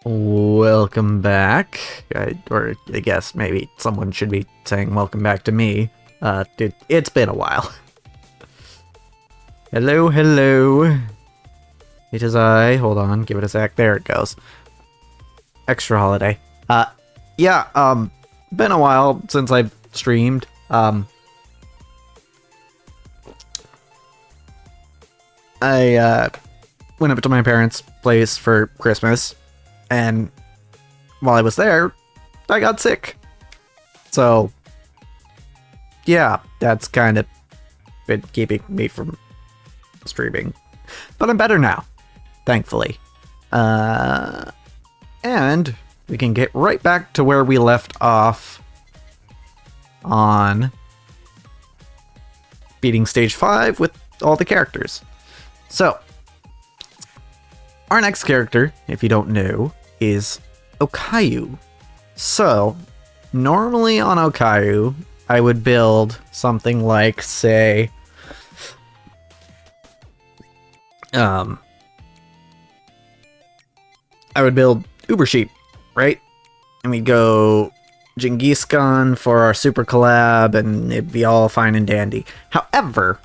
Welcome back. Or I guess maybe someone should be saying welcome back to me. It's been a while. Hello. It is I. Hold on, give it a sec. There it goes. Extra holiday. Been a while since I've streamed. I went up to my parents' place for Christmas. And while I was there, I got sick. So, yeah, that's kind of been keeping me from streaming. But I'm better now, thankfully. And we can get right back to where we left off on beating stage 5 with all the characters. So, our next character, if you don't know, is Okayu. So, normally on Okayu, I would build something like, say, I would build Uber Sheep, right? And we'd go Genghis Khan for our super collab, and it'd be all fine and dandy. However,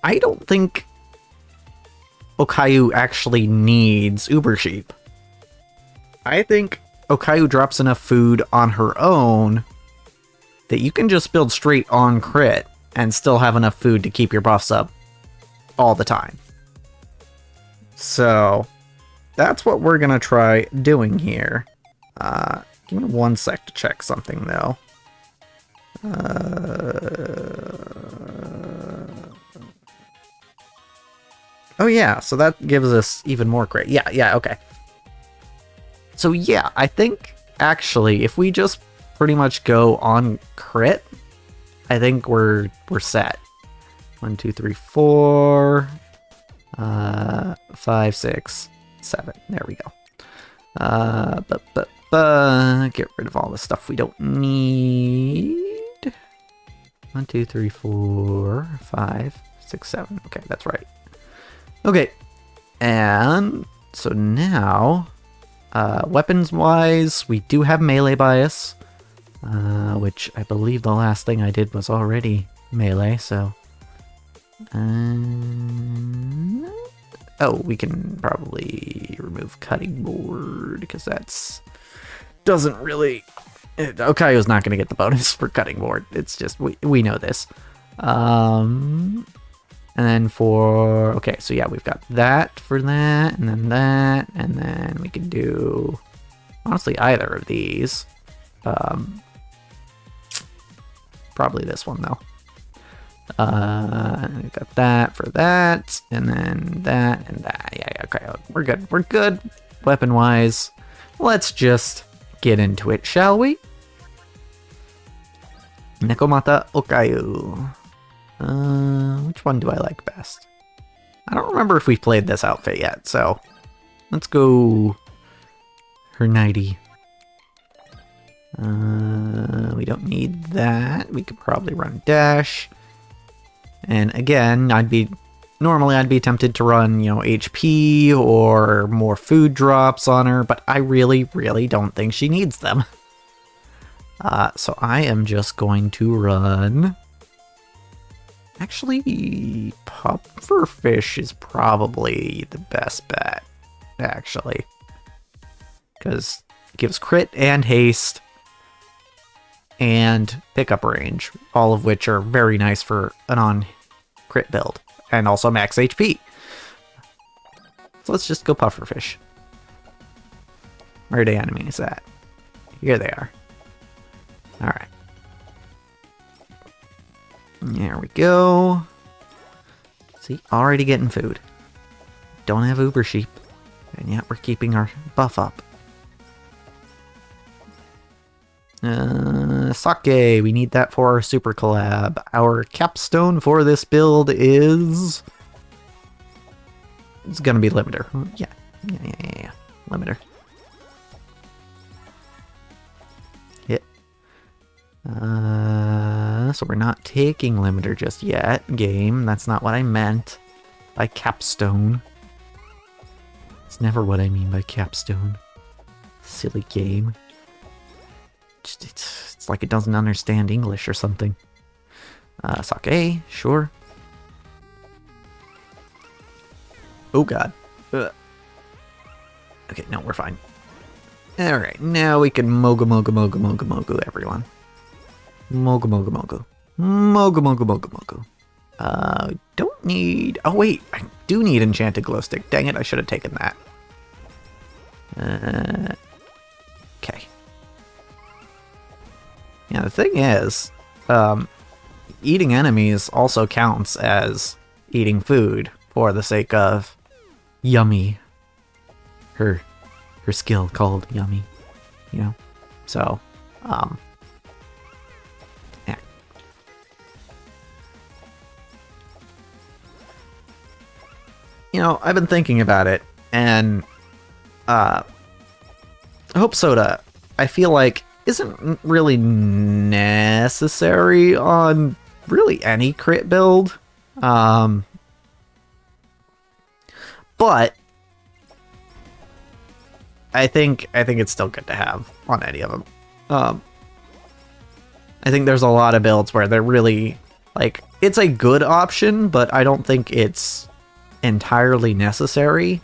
I don't think Okayu actually needs Uber Sheep. I think Okayu drops enough food on her own that you can just build straight on crit and still have enough food to keep your buffs up all the time. So that's what we're gonna try doing here. Give me one sec to check something though. Oh yeah, so that gives us even more crit. Yeah, okay. So yeah, I think actually if we just pretty much go on crit, I think we're set. 1, 2, 3, 4, 5, 6, 7. There we go. Get rid of all the stuff we don't need. 1, 2, 3, 4, 5, 6, 7. Okay, that's right. Okay, and so now, weapons-wise, we do have melee bias, which I believe the last thing I did was already melee, so... we can probably remove cutting board, because that's... doesn't really... Okayu's not going to get the bonus for cutting board, it's just, we know this. And then for... okay, so yeah, we've got that for that, and then we can do... honestly, either of these. Probably this one, though. We've got that for that, and then that, and that. Yeah, okay, we're good. Weapon-wise, let's just get into it, shall we? Nekomata Okayu. Which one do I like best? I don't remember if we've played this outfit yet, so let's go her nighty. We don't need that. We could probably run dash. And again, normally I'd be tempted to run, HP or more food drops on her, but I really don't think she needs them. So I am just going to run... actually, pufferfish is probably the best bet, actually. Because it gives crit and haste and pickup range, all of which are very nice for an on-crit build. And also max HP. So let's just go pufferfish. Where are the enemies at? Here they are. Alright. There we go. See, already getting food. Don't have Uber Sheep, and yet we're keeping our buff up. Sake, we need that for our super collab. Our capstone for this build is... it's gonna be limiter. Yeah. Limiter. Hit. So we're not taking limiter just yet, game. That's not what I meant by capstone. It's never what I mean by capstone. Silly game. It's like it doesn't understand English or something. Sake, sure. Oh god. Ugh. Okay, no, we're fine. Alright, now we can mogu everyone. Mogu. Don't need... Oh wait, I do need Enchanted Glow Stick. Dang it, I should have taken that. Okay. Yeah, the thing is, eating enemies also counts as eating food for the sake of yummy. Her skill called yummy, you know? So, yeah. You know, I've been thinking about it, and, Hope Soda, I feel like, isn't really necessary on really any crit build. But I think it's still good to have on any of them. I think there's a lot of builds where they're really, like, it's a good option, but I don't think it's entirely necessary.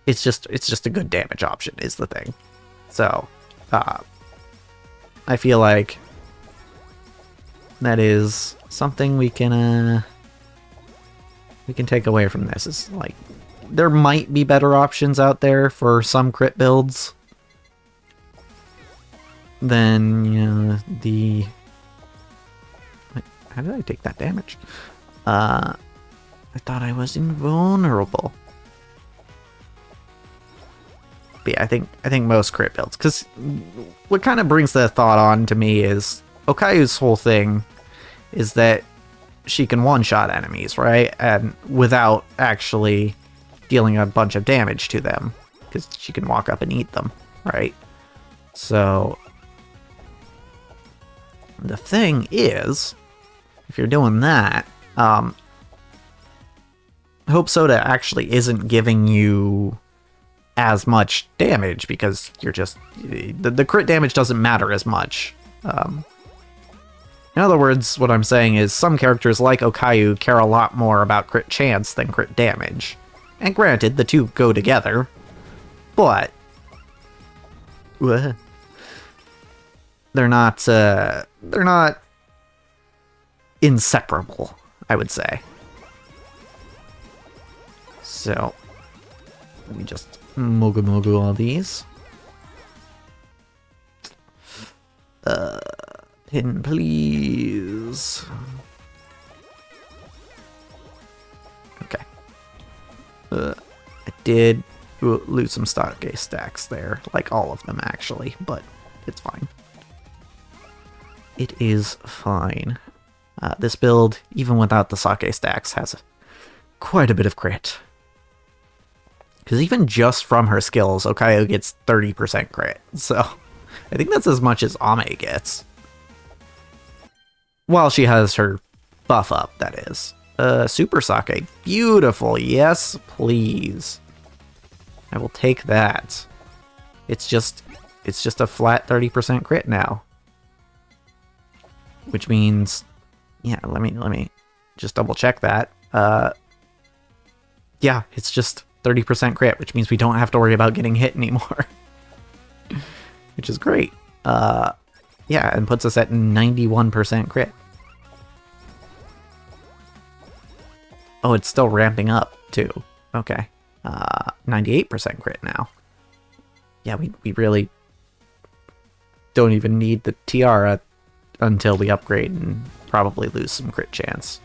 It's just a good damage option is the thing. So, I feel like that is something we can take away from this. Is like, there might be better options out there for some crit builds than, you know, the... Wait, how did I take that damage? I thought I was invulnerable. But yeah, I think most crit builds, because what kind of brings the thought on to me is Okayu's whole thing is that she can one-shot enemies, right? And without actually dealing a bunch of damage to them, because she can walk up and eat them, right? So the thing is, if you're doing that, Hope Soda actually isn't giving you as much damage, because you're just... The crit damage doesn't matter as much. In other words, what I'm saying is some characters like Okayu care a lot more about crit chance than crit damage. And granted, the two go together, but... they're not inseparable, I would say. So, let me just mogu all these. Pin, please. Okay. I did lose some sake stacks there, like all of them actually, but it's fine. It is fine. This build, even without the sake stacks, has quite a bit of crit. Because even just from her skills, Okayu gets 30% crit, so I think that's as much as Ame gets. While she has her buff up, that is. Super Sake, beautiful, yes please. I will take that. It's just a flat 30% crit now. Which means, yeah, let me just double check that. Yeah, it's just 30% crit, which means we don't have to worry about getting hit anymore. Which is great. Yeah, and puts us at 91% crit. Oh, it's still ramping up, too. Okay. 98% crit now. Yeah, we really don't even need the tiara until we upgrade and probably lose some crit chance.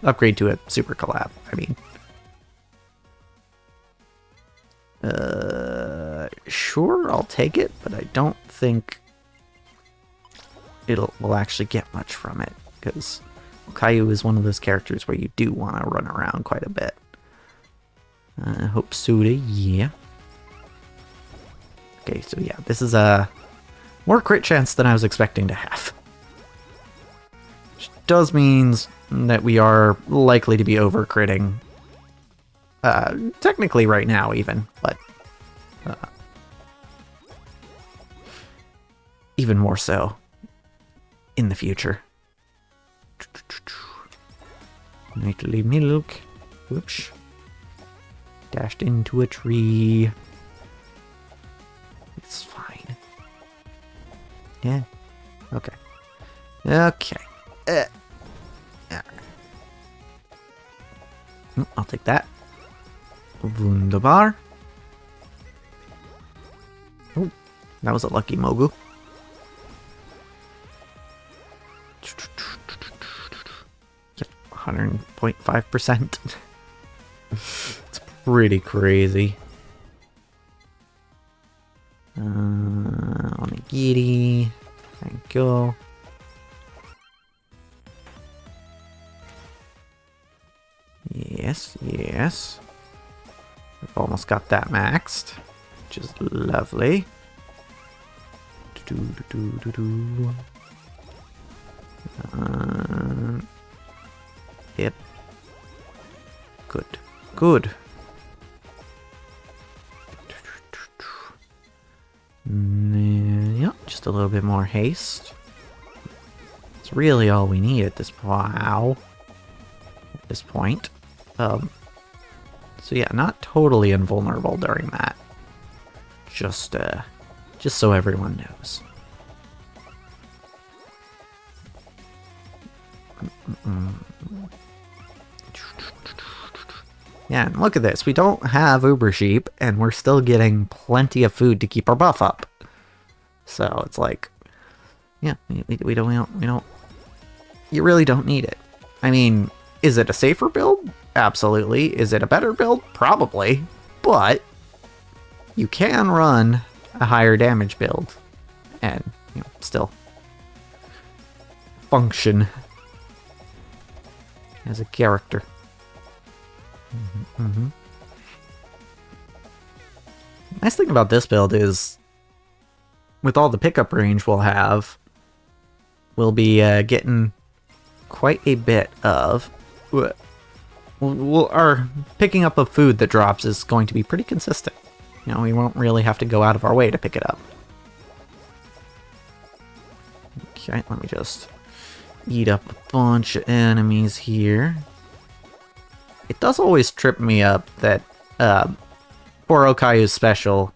Upgrade to a super collab, I mean. Sure, I'll take it, but I don't think we'll actually get much from it, because Okayu is one of those characters where you do want to run around quite a bit. Hope Soda, yeah. Okay, so yeah, this is a more crit chance than I was expecting to have. Which does mean that we are likely to be overcritting. Technically right now even, but even more so in the future. Nightly milk. Whoops. Dashed into a tree. It's fine. Yeah. Okay. Okay. I'll take that. Wunderbar. Oh, that was a lucky Mogu. Yep, 100.5%. It's pretty crazy. Onigiri. Thank you. Yes, yes. We've almost got that maxed, which is lovely. Yep. Good. Good. Yeah, just a little bit more haste. It's really all we need at this point. So yeah, not totally invulnerable during that. Just so everyone knows. Yeah, and look at this. We don't have Uber Sheep, and we're still getting plenty of food to keep our buff up. So it's like, yeah, we don't. You really don't need it. I mean, is it a safer build? Absolutely. Is it a better build? Probably. But you can run a higher damage build and still function as a character. Nice thing about this build is, with all the pickup range we'll be getting quite a bit of... our picking up of food that drops is going to be pretty consistent. We won't really have to go out of our way to pick it up. Okay, let me just eat up a bunch of enemies here. It does always trip me up that for Okayu's special,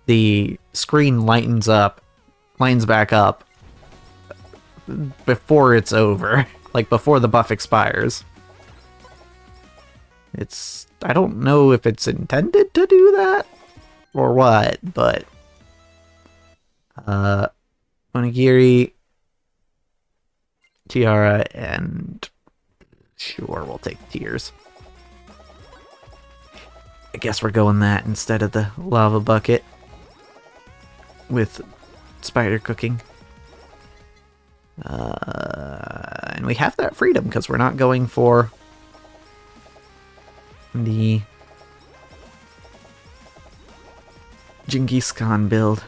the screen lightens back up before it's over, like before the buff expires. I don't know if it's intended to do that or what, but Onigiri, Tiara, and sure, we'll take Tears. I guess we're going that instead of the lava bucket with spider cooking. And we have that freedom because we're not going for the Genghis Khan build.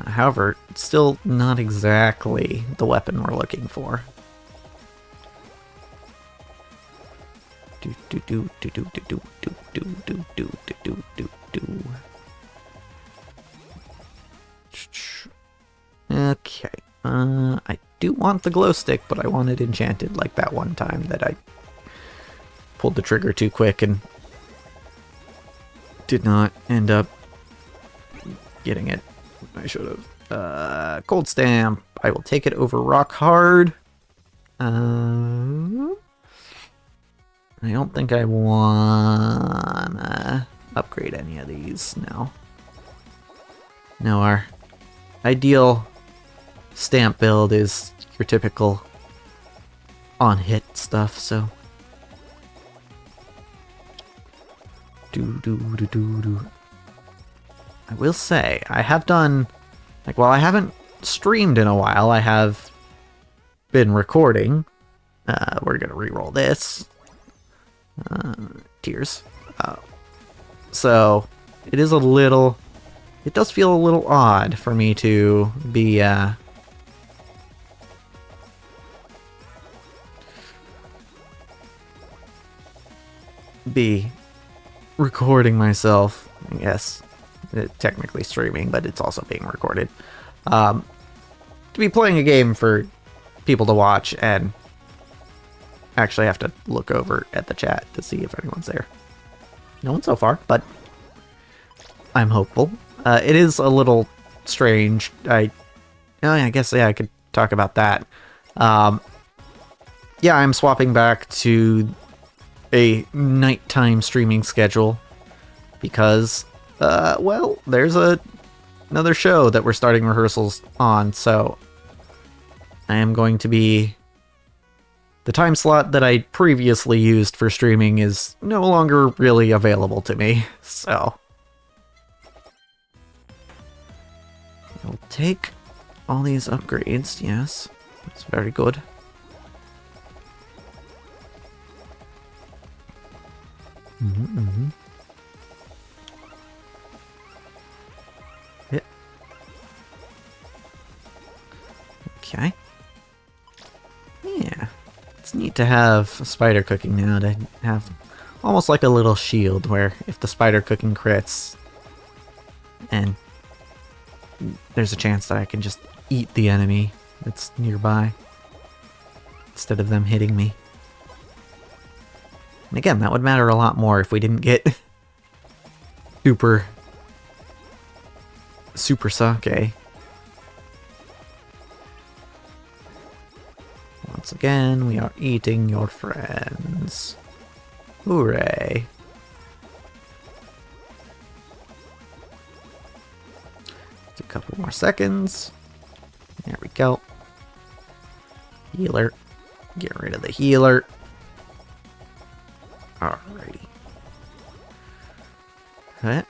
However, it's still not exactly the weapon we're looking for. Okay, I do want the glow stick, but I want it enchanted like that one time that I pulled the trigger too quick and did not end up getting it. I should have. Cold Stamp. I will take it over Rock Hard. I don't think I wanna upgrade any of these now. No, our ideal stamp build is your typical on-hit stuff, so... I will say, I have done... Like, while I haven't streamed in a while, I have been recording. We're gonna re-roll this. Tears. So, it is a little... It does feel a little odd for me to be, recording myself, I guess. Technically streaming, but it's also being recorded. To be playing a game for people to watch and actually have to look over at the chat to see if anyone's there. No one so far, but I'm hopeful. It is a little strange. I guess, yeah, I could talk about that. Yeah, I'm swapping back to a nighttime streaming schedule because, well, there's another show that we're starting rehearsals on, so I am going to be... The time slot that I previously used for streaming is no longer really available to me, so... I'll take all these upgrades, yes. That's very good. Yeah. Okay. Yeah. It's neat to have spider cooking now, to have almost like a little shield where if the spider cooking crits and there's a chance that I can just eat the enemy that's nearby instead of them hitting me. And again, that would matter a lot more if we didn't get super sake. Once again, we are eating your friends. Hooray. A couple more seconds. There we go. Healer. Get rid of the healer. Alrighty. Right.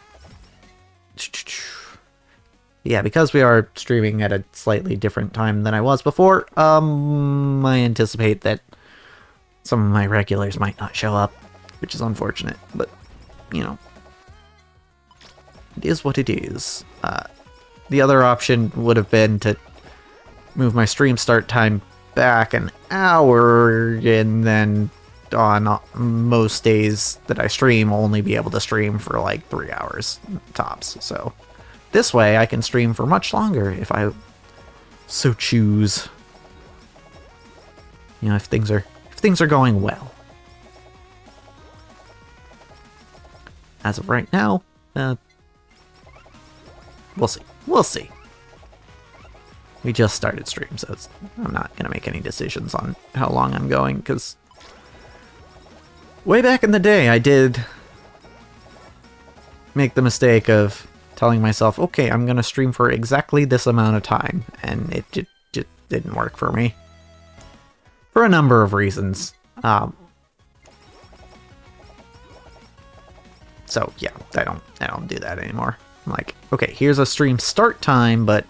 Yeah, because we are streaming at a slightly different time than I was before, I anticipate that some of my regulars might not show up, which is unfortunate, but, you know, it is what it is. The other option would have been to move my stream start time back an hour, and then on most days that I stream, only be able to stream for like 3 hours tops. So this way I can stream for much longer if I so choose. You know, if things are going well. As of right now, we'll see. We'll see. We just started stream, so I'm not going to make any decisions on how long I'm going, because way back in the day, I did make the mistake of telling myself, okay, I'm going to stream for exactly this amount of time, and it just didn't work for me. For a number of reasons. So, yeah, I don't do that anymore. I'm like, okay, here's a stream start time, but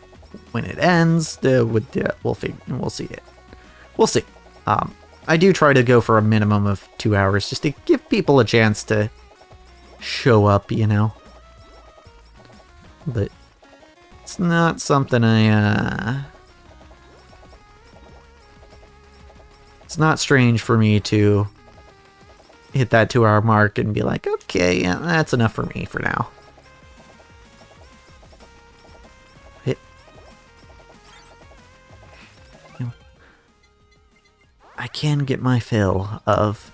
when it ends, we'll see it. We'll see. I do try to go for a minimum of 2 hours just to give people a chance to show up, you know. But it's not something it's not strange for me to hit that 2 hour mark and be like, okay, yeah, that's enough for me for now. I can get my fill of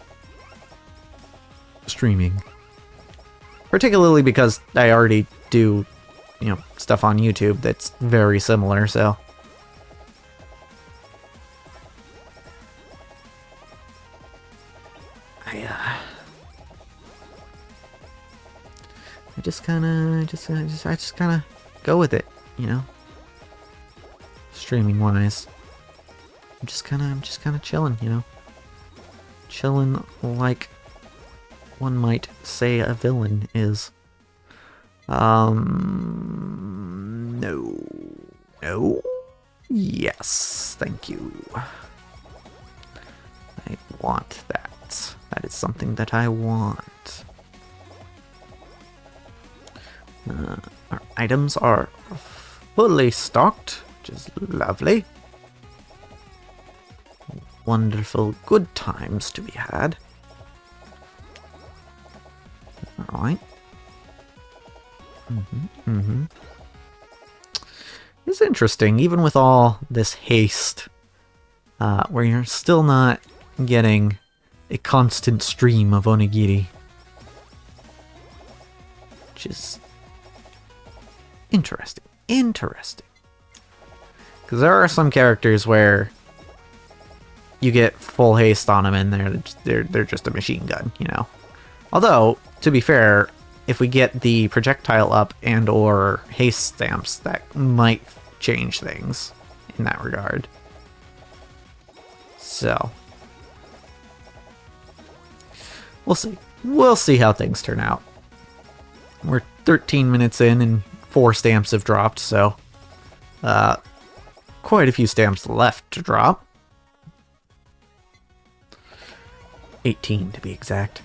streaming. Particularly because I already do, you know, stuff on YouTube that's very similar, so. I just kind of go with it, you know, streaming wise. I'm just kind of chilling, you know, chilling like one might say a villain is. No, yes, thank you. I want that. That is something that I want. Our items are fully stocked, which is lovely. Wonderful good times to be had. Alright. It's interesting, even with all this haste, where you're still not getting a constant stream of onigiri. Which is interesting. Interesting. Because there are some characters where you get full haste on them and they're just a machine gun, you know. Although, to be fair, if we get the projectile up and or haste stamps, that might change things in that regard. So, we'll see. We'll see how things turn out. We're 13 minutes in and 4 stamps have dropped, so quite a few stamps left to drop. 18 to be exact.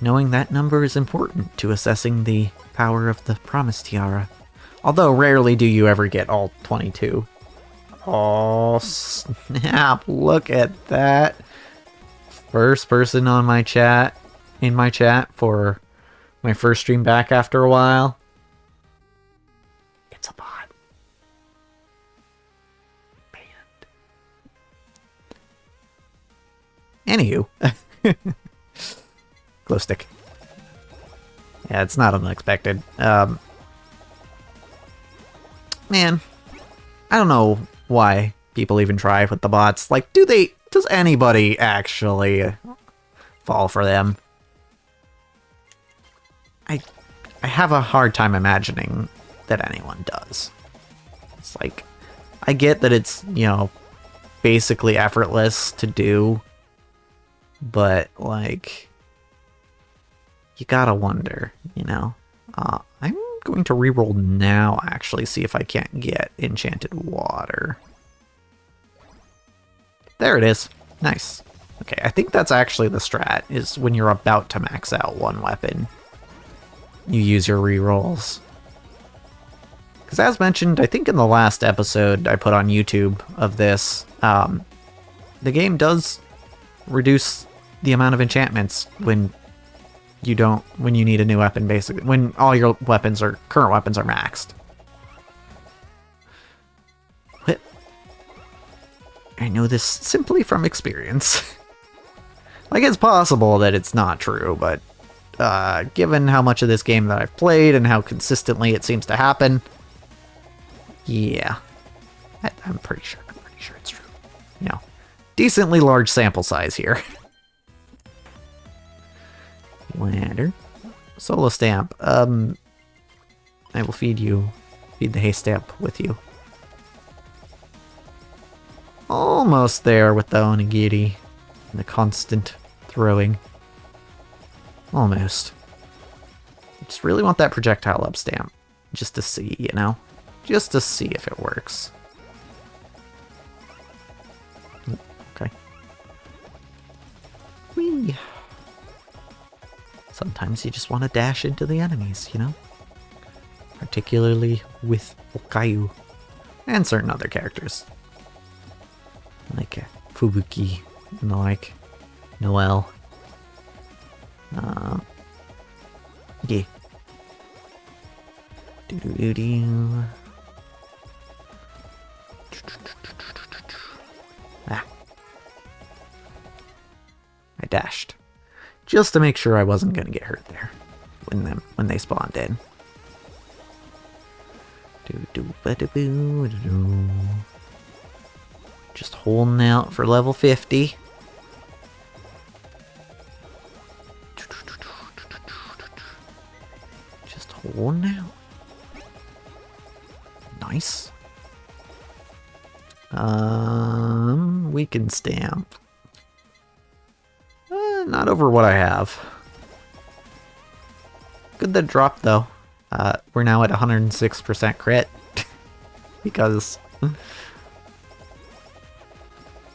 Knowing that number is important to assessing the power of the Promise Tiara. Although rarely do you ever get all 22. Oh snap, look at that. First person on my chat, in my chat for my first stream back after a while. It's a bot. Anywho. Glow stick. Yeah, it's not unexpected. Man, I don't know why people even try with the bots. Like, does anybody actually fall for them? I have a hard time imagining that anyone does. It's like, I get that it's, you know, basically effortless to do, but like, you gotta wonder, you know. I'm going to reroll now, actually, see if I can't get enchanted water. There it is. Nice. Okay, I think that's actually the strat, is when you're about to max out one weapon, you use your rerolls. Because as mentioned, I think in the last episode I put on YouTube of this, the game does reduce the amount of enchantments when you need a new weapon, basically. When all your weapons current weapons are maxed. What? I know this simply from experience. Like, it's possible that it's not true, but given how much of this game that I've played and how consistently it seems to happen, yeah, I'm pretty sure it's true. You know, decently large sample size here. Ladder. Solo stamp. I will feed the haste stamp with you. Almost there with the onigiri and the constant throwing. Almost. Just really want that projectile up stamp. Just to see, you know? Just to see if it works. Okay. Whee! Sometimes you just want to dash into the enemies, you know? Particularly with Okayu. And certain other characters. Like Fubuki and the like. Noelle. Yeah. Doo-doo-doo-doo. Ah. I dashed. Just to make sure I wasn't going to get hurt there when they spawned in. Just holding out for level 50. Just holding out. Nice. Weaken stamp. Not over what I have. Good that dropped though. We're now at 106% crit. Because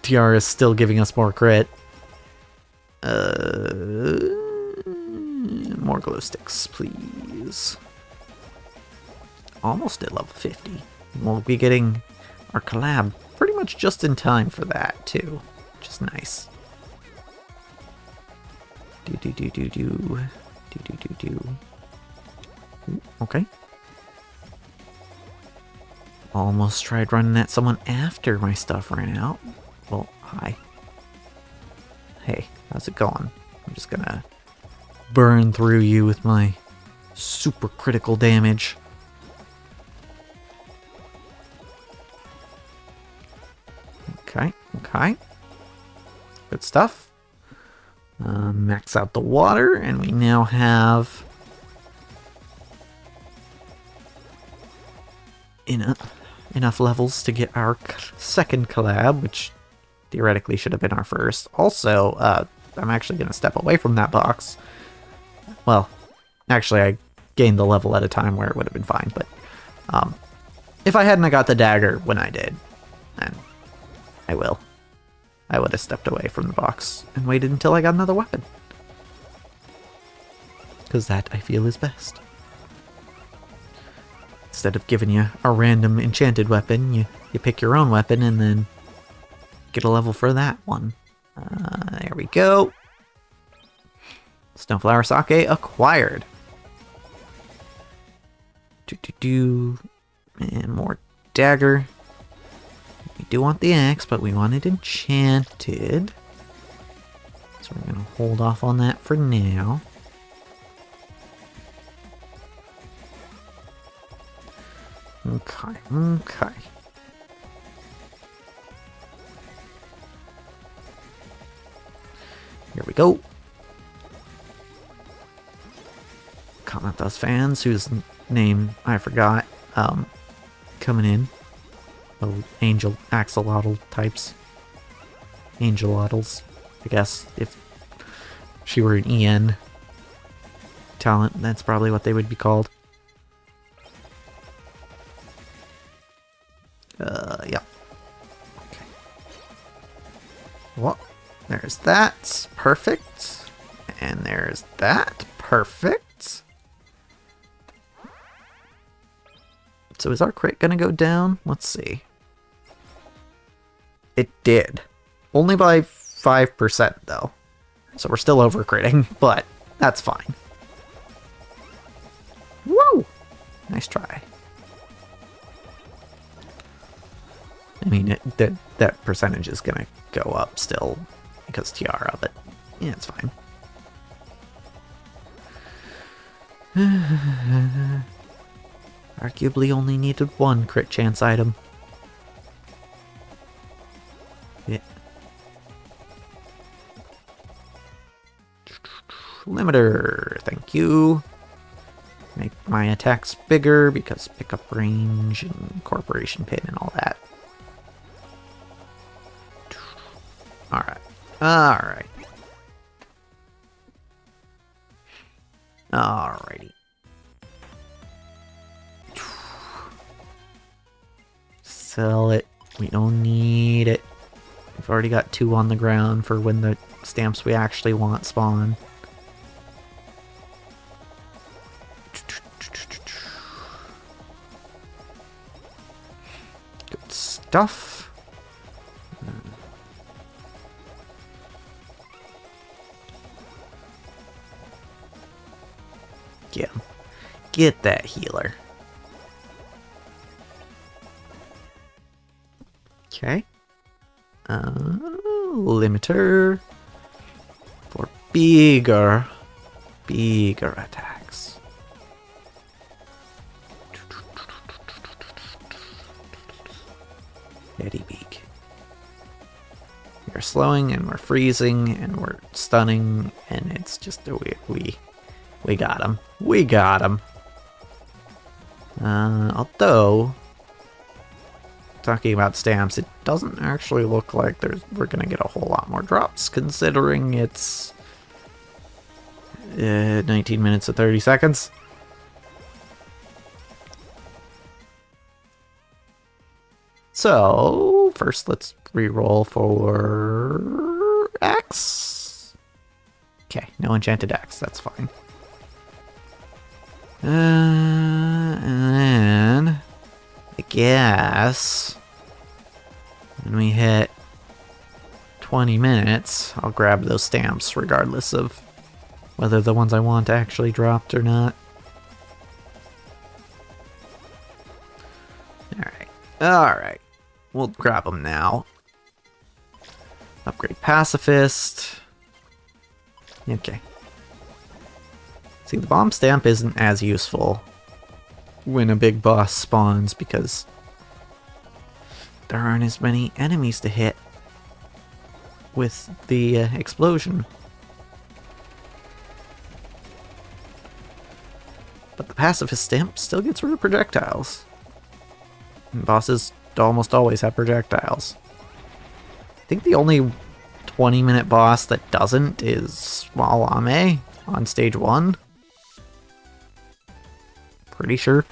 TR is still giving us more crit. More glow sticks, please. Almost at level 50. We'll be getting our collab pretty much just in time for that, too. Which is nice. Okay. Almost tried running at someone after my stuff ran out. Well, hi. Hey, how's it going? I'm just gonna burn through you with my super critical damage. Okay, okay. Good stuff. Max out the water, and we now have enough levels to get our second collab, which theoretically should have been our first. Also, I'm actually going to step away from that box. Well, actually, I gained the level at a time where it would have been fine, but if I hadn't got the dagger when I did, then I would have stepped away from the box and waited until I got another weapon. Because that, I feel, is best. Instead of giving you a random enchanted weapon, you pick your own weapon and then get a level for that one. There we go. Snowflower sake acquired. And more dagger. We do want the axe, but we want it enchanted. So we're going to hold off on that for now. Okay, okay. Here we go. Comment those fans whose name I forgot coming in. Oh, angel axolotl types. Angelotls, I guess. If she were an EN talent, that's probably what they would be called. Yeah. Okay. Well, there's that. Perfect. And there's that. Perfect. So is our crit gonna go down? Let's see. It did. Only by 5% though. So we're still over critting, but that's fine. Woo! Nice try. I mean, that percentage is gonna go up still because Tiara, but yeah, it's fine. Arguably only needed one crit chance item. Yeah. Limiter, thank you. Make my attacks bigger because pickup range and corporation pin and all that. Alright. Alright. Alrighty. Sell it. We don't need it. We've already got 2 on the ground for when the stamps we actually want spawn. Good stuff. Get him. Get that healer. Okay. Limiter for bigger attacks. Very big. We're slowing and we're freezing and we're stunning and it's just we got him. We got him. Although, talking about stamps, it doesn't actually look like we're gonna get a whole lot more drops, considering it's 19 minutes and 30 seconds. So, first let's re-roll for X. Okay, no enchanted axe, that's fine. And then I guess when we hit 20 minutes, I'll grab those stamps regardless of whether the ones I want actually dropped or not. Alright. We'll grab them now. Upgrade Pacifist. Okay. See, the bomb stamp isn't as useful when a big boss spawns because there aren't as many enemies to hit with the explosion. But the pacifist stamp still gets rid of projectiles. And bosses almost always have projectiles. I think the only 20-minute boss that doesn't is Walame on stage 1. Pretty sure.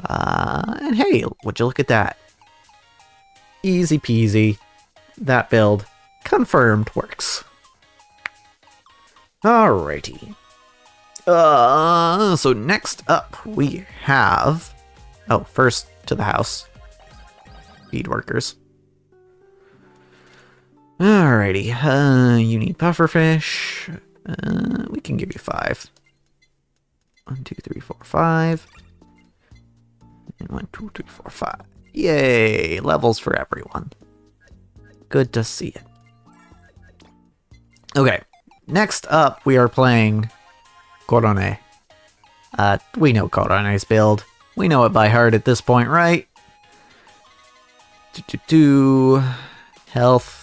And hey, would you look at that? Easy peasy. That build, confirmed, works. Alrighty. So next up we have... Oh, first to the house. Feed workers. Alrighty, you need pufferfish. We can give you 5. 1, 2, 3, 4, 5. And 1, 2, 3, 4, 5. Yay! Levels for everyone. Good to see it. Okay, next up we are playing Korone. We know Korone's build. We know it by heart at this point, right? Health.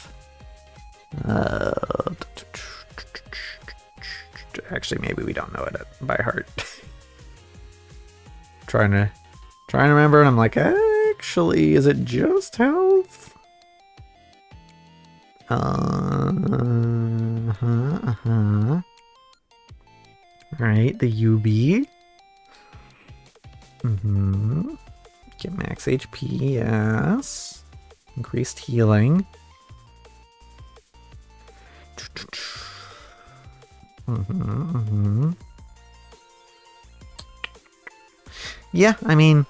Actually, maybe we don't know it by heart. trying to remember, and I'm like, actually, is it just health? Right, the UB. Get max HP, yes. Increased healing. Yeah, I mean,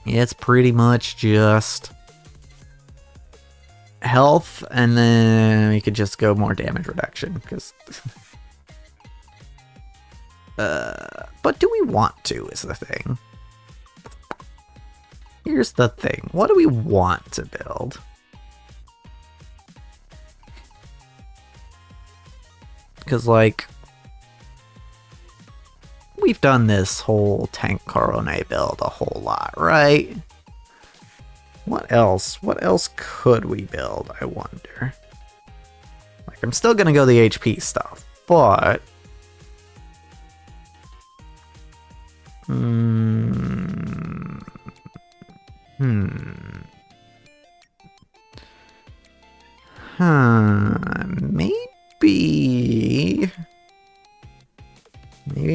it's pretty much just health, and then we could just go more damage reduction, because... but do we want to, is the thing. Here's the thing. What do we want to build? Because, like, we've done this whole tank Korone build a whole lot, right? What else? What else could we build, I wonder? Like, I'm still gonna go the HP stuff, but...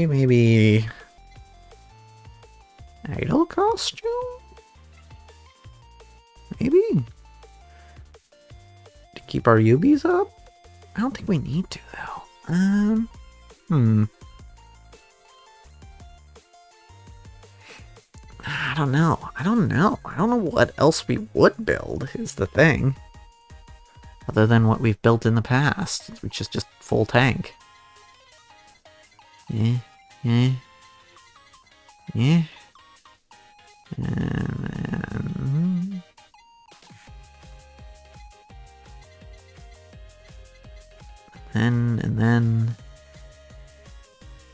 Maybe... Idol costume? Maybe? To keep our UBs up? I don't think we need to, though. I don't know. I don't know what else we would build, is the thing. Other than what we've built in the past, which is just full tank. Yeah. And then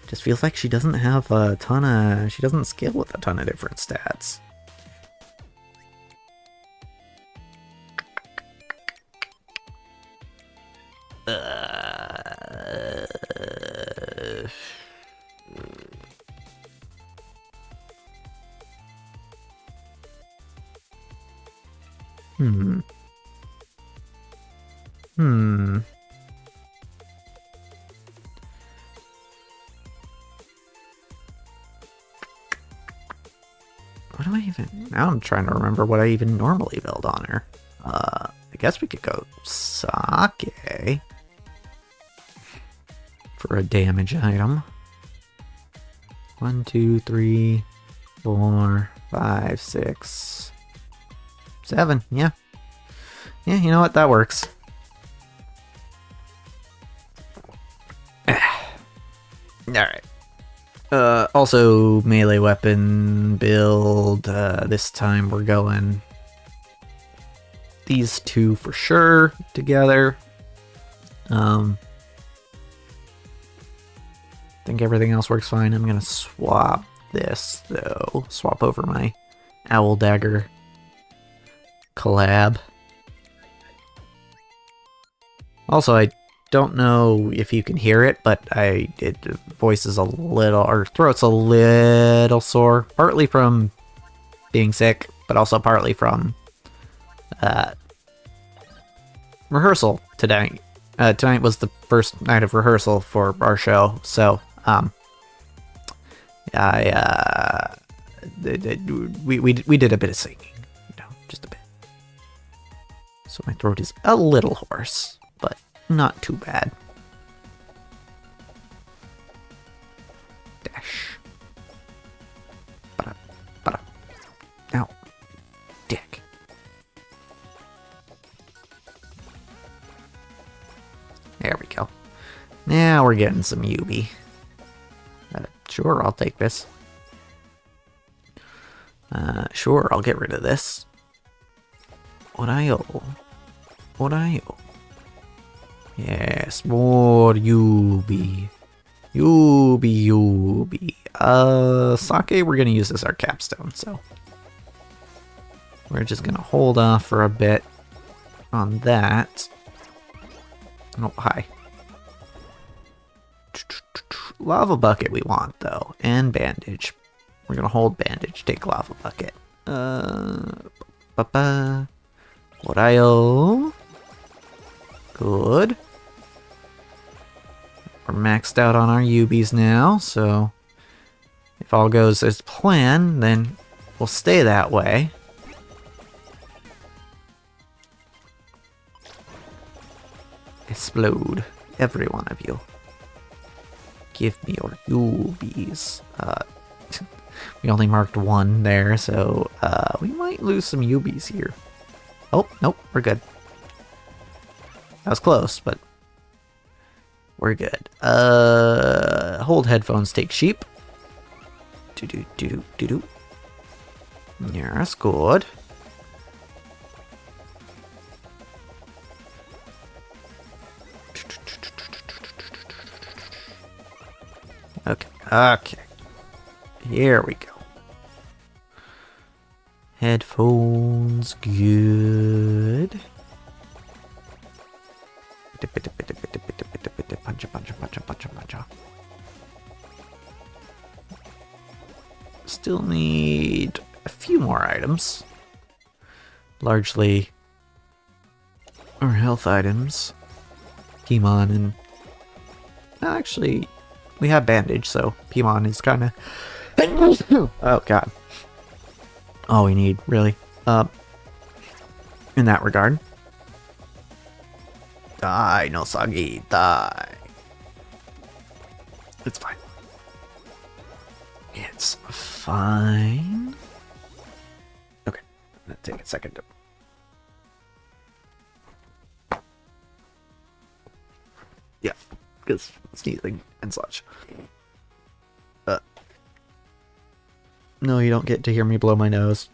just feels like she doesn't have a ton of, she doesn't scale with a ton of different stats. What do I even... Now I'm trying to remember what I even normally build on her. I guess we could go sake for a damage item. 1, 2, 3, 4, 5, 6, 7. Yeah. Yeah, you know what? That works. Alright. Also, melee weapon build. This time we're going these two for sure together. I think everything else works fine. I'm gonna swap this though. Swap over my Owl Dagger collab. Also, I don't know if you can hear it, but voice is a little, or throat's a little sore, partly from being sick, but also partly from rehearsal today. Tonight was the first night of rehearsal for our show, so we did a bit of singing, just a bit. So my throat is a little hoarse, but not too bad. Dash. Ba-da. Ow. Dick. There we go. Now we're getting some Yubi. Sure, I'll take this. Sure, I'll get rid of this. What I owe? Yes, more Yubi. Yubi. Sake, we're gonna use as our capstone, so we're just gonna hold off for a bit on that. Oh, hi. Lava bucket we want, though, and bandage. We're gonna hold bandage, take lava bucket. What I owe? Good. We're maxed out on our Yubis now, so if all goes as planned, then we'll stay that way. Explode, every one of you. Give me your Yubis. We only marked one there, so we might lose some Yubis here. Oh, nope, we're good. That was close, but we're good. Hold headphones, take sheep. Do. Yeah, that's good. Okay. Here we go. Headphones, good. Punch. Still need a few more items. Largely our health items. Pimon and... Actually, we have bandage, so Pimon is kind of... Oh, God. All we need, really. In that regard. Die, no Sagi, die. It's fine. It's fine. Okay, I'm gonna take a second to... Yeah, because sneezing and such. No, you don't get to hear me blow my nose.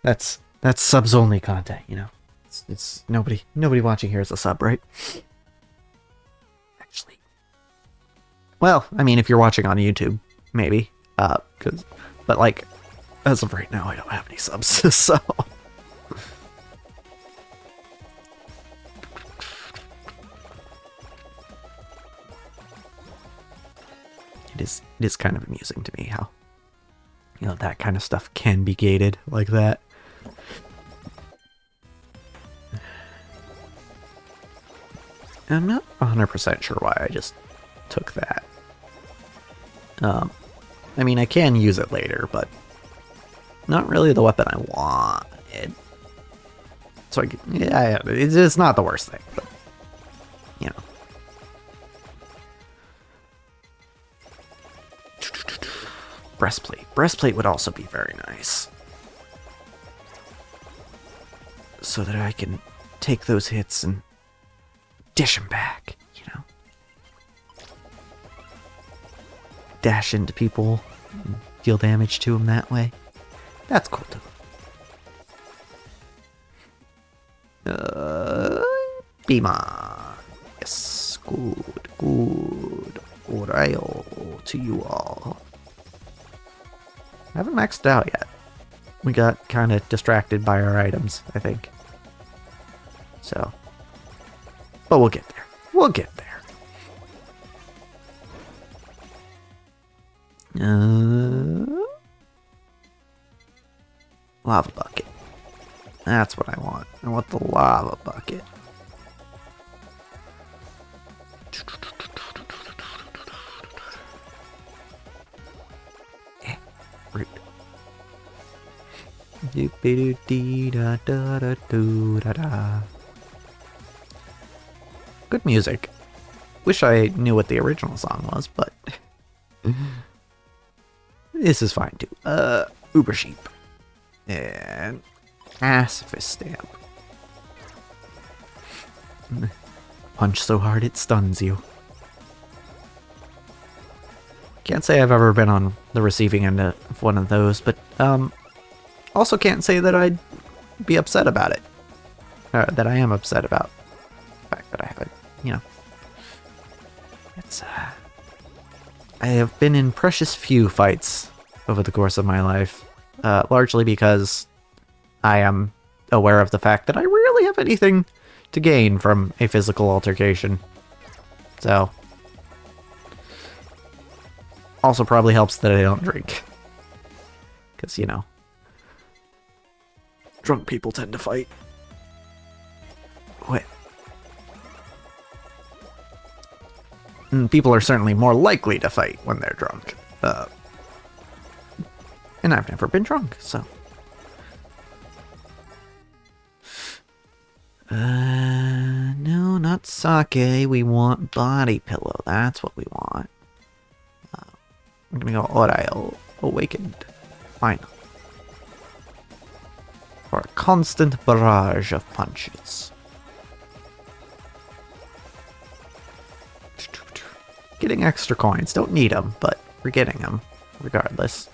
That's subs only content, you know. It's nobody watching here is a sub, right? Actually, well, I mean, if you're watching on YouTube, maybe, but like, as of right now, I don't have any subs, so. It is kind of amusing to me how, that kind of stuff can be gated like that. I'm not 100% sure why I just took that. I mean, I can use it later, but not really the weapon I wanted. So, yeah, it's not the worst thing, but, you know. Breastplate. Breastplate would also be very nice. So that I can take those hits and dish them back, you know? Dash into people and deal damage to them that way. That's cool too. Beema. Yes, good, good. Oreo to you all. I haven't maxed it out yet. We got kind of distracted by our items, I think. So. But we'll get there. We'll get there. Lava bucket. That's what I want. I want the lava bucket. Rude. Good music. Wish I knew what the original song was, but this is fine too. Uber sheep and pacifist stamp. Punch so hard it stuns you. Can't say I've ever been on the receiving end of one of those, but also can't say that I'd be upset about it. That I am upset about the fact that I haven't, you know. It's I have been in precious few fights over the course of my life, largely because I am aware of the fact that I rarely have anything to gain from a physical altercation. So, also probably helps that I don't drink. Because, you know, drunk people tend to fight. What? People are certainly more likely to fight when they're drunk. And I've never been drunk, so. No, not sake. We want body pillow. That's what we want. We're gonna go Oreo. Awakened. Final. For a constant barrage of punches. Getting extra coins. Don't need them, but we're getting them regardless.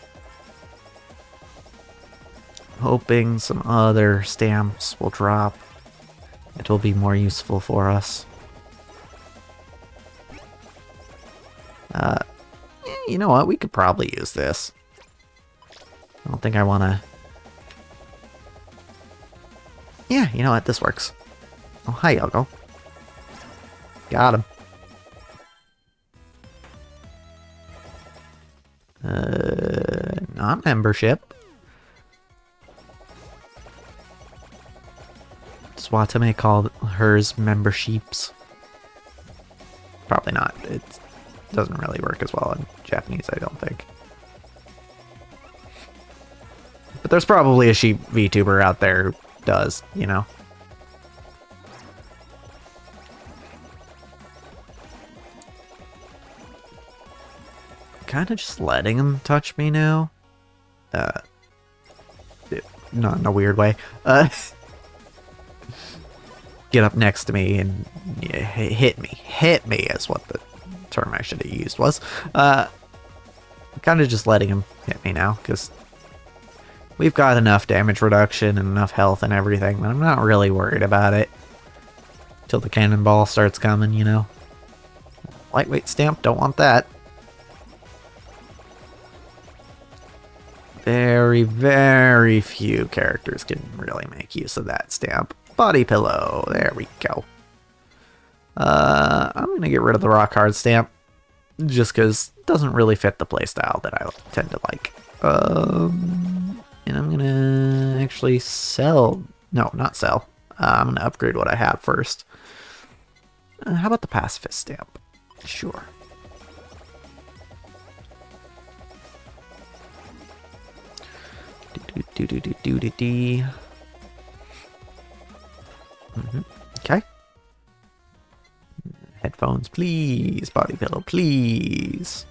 Hoping some other stamps will drop. It will be more useful for us. You know what? We could probably use this. I don't think I want to... Yeah, you know what? This works. Oh, hi, Yogo. Got him. Not membership. Swatame called hers memberships. Probably not. It doesn't really work as well in Japanese, I don't think. But there's probably a sheep VTuber out there who does, you know. Kind of just letting him touch me now. Not in a weird way. Get up next to me and hit me. Hit me is what the term I should have used was. Kind of just letting him hit me now, because we've got enough damage reduction and enough health and everything that I'm not really worried about it. Till the cannonball starts coming, you know. Lightweight stamp, don't want that. Very, very few characters can really make use of that stamp. Body pillow, there we go. I'm gonna get rid of the rock hard stamp, just because it doesn't really fit the playstyle that I tend to like. And I'm gonna actually sell, no, not sell. I'm gonna upgrade what I have first. How about the pacifist stamp? Sure. Okay. Headphones, please. Body pillow, please.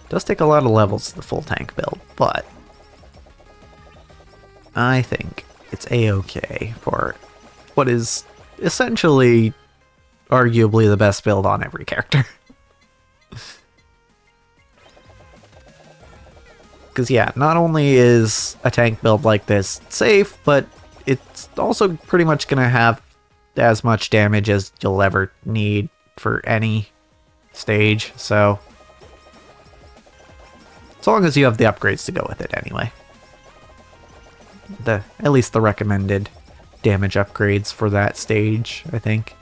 Does take a lot of levels to the full tank build, but I think it's a-okay for what is essentially arguably the best build on every character. Because yeah, not only is a tank build like this safe, but it's also pretty much going to have as much damage as you'll ever need for any stage, so as long as you have the upgrades to go with it anyway. At least the recommended damage upgrades for that stage, I think.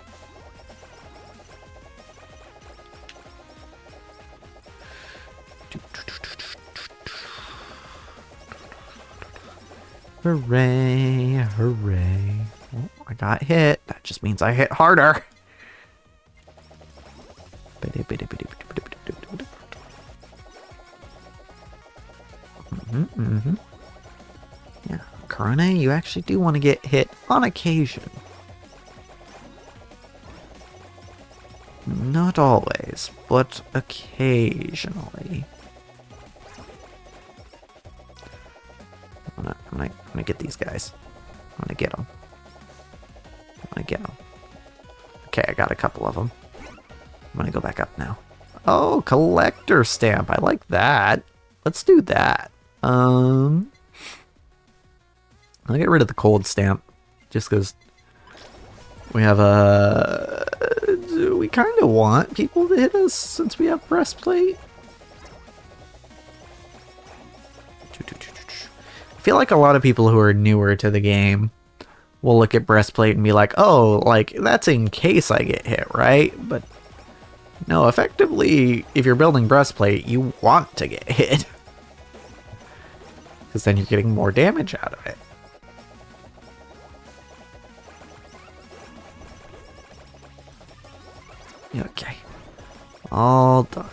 Hooray, hooray. Oh, I got hit. That just means I hit harder. Yeah, Corona, you actually do want to get hit on occasion. Not always, but occasionally. I'm gonna get these guys. I'm gonna get them. Okay, I got a couple of them. I'm gonna go back up now. Oh, collector stamp. I like that. Let's do that. I'll get rid of the cold stamp, just because we have a... we kind of want people to hit us since we have breastplate. I feel like a lot of people who are newer to the game will look at breastplate and be like, oh, like, that's in case I get hit, right? But no, effectively, if you're building breastplate, you want to get hit. Because then you're getting more damage out of it. Okay. All done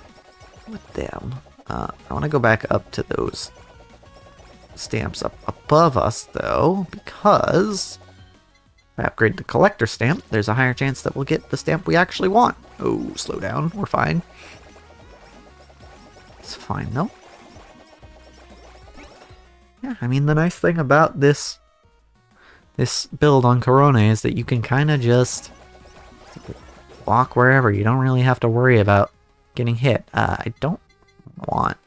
with them. I want to go back up to those stamps up above us, though, because if I upgrade the collector stamp, there's a higher chance that we'll get the stamp we actually want. Oh, slow down. We're fine. It's fine, though. Yeah, I mean, the nice thing about this build on Corona is that you can kind of just walk wherever. You don't really have to worry about getting hit. I don't want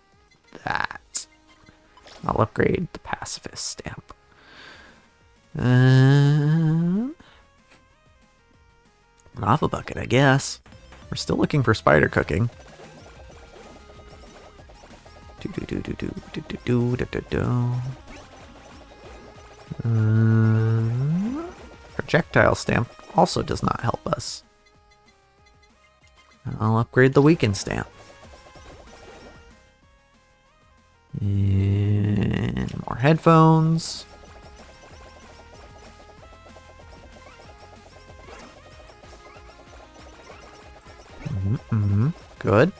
that. I'll upgrade the pacifist stamp. Lava bucket, I guess. We're still looking for spider cooking. Projectile stamp also does not help us. I'll upgrade the weaken stamp. And more headphones. Good.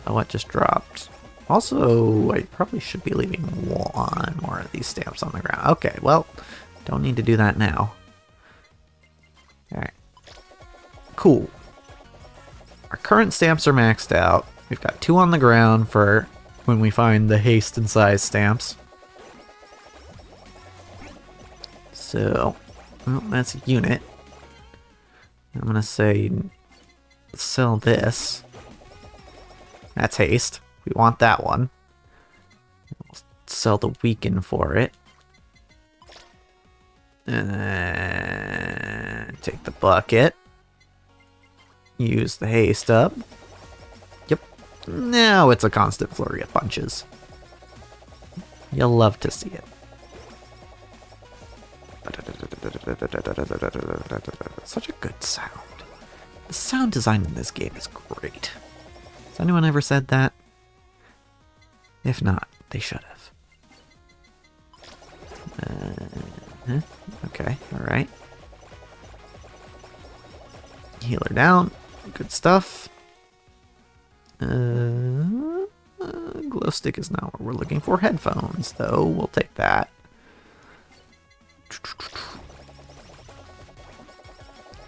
Oh, what just dropped? Also, I probably should be leaving one more of these stamps on the ground. Okay, well, don't need to do that now. Alright. Cool. Our current stamps are maxed out. We've got 2 on the ground for when we find the haste and size stamps. So, well, that's a unit. I'm gonna say sell this. That's haste. We want that one. We'll sell the weaken for it. And then take the bucket. Use the haste up. Yep. Now it's a constant flurry of punches. You'll love to see it. Such a good sound. The sound design in this game is great. Has anyone ever said that? If not, they should have. Okay, alright. Healer down. Good stuff. Glow stick is not what we're looking for. Headphones, though. We'll take that.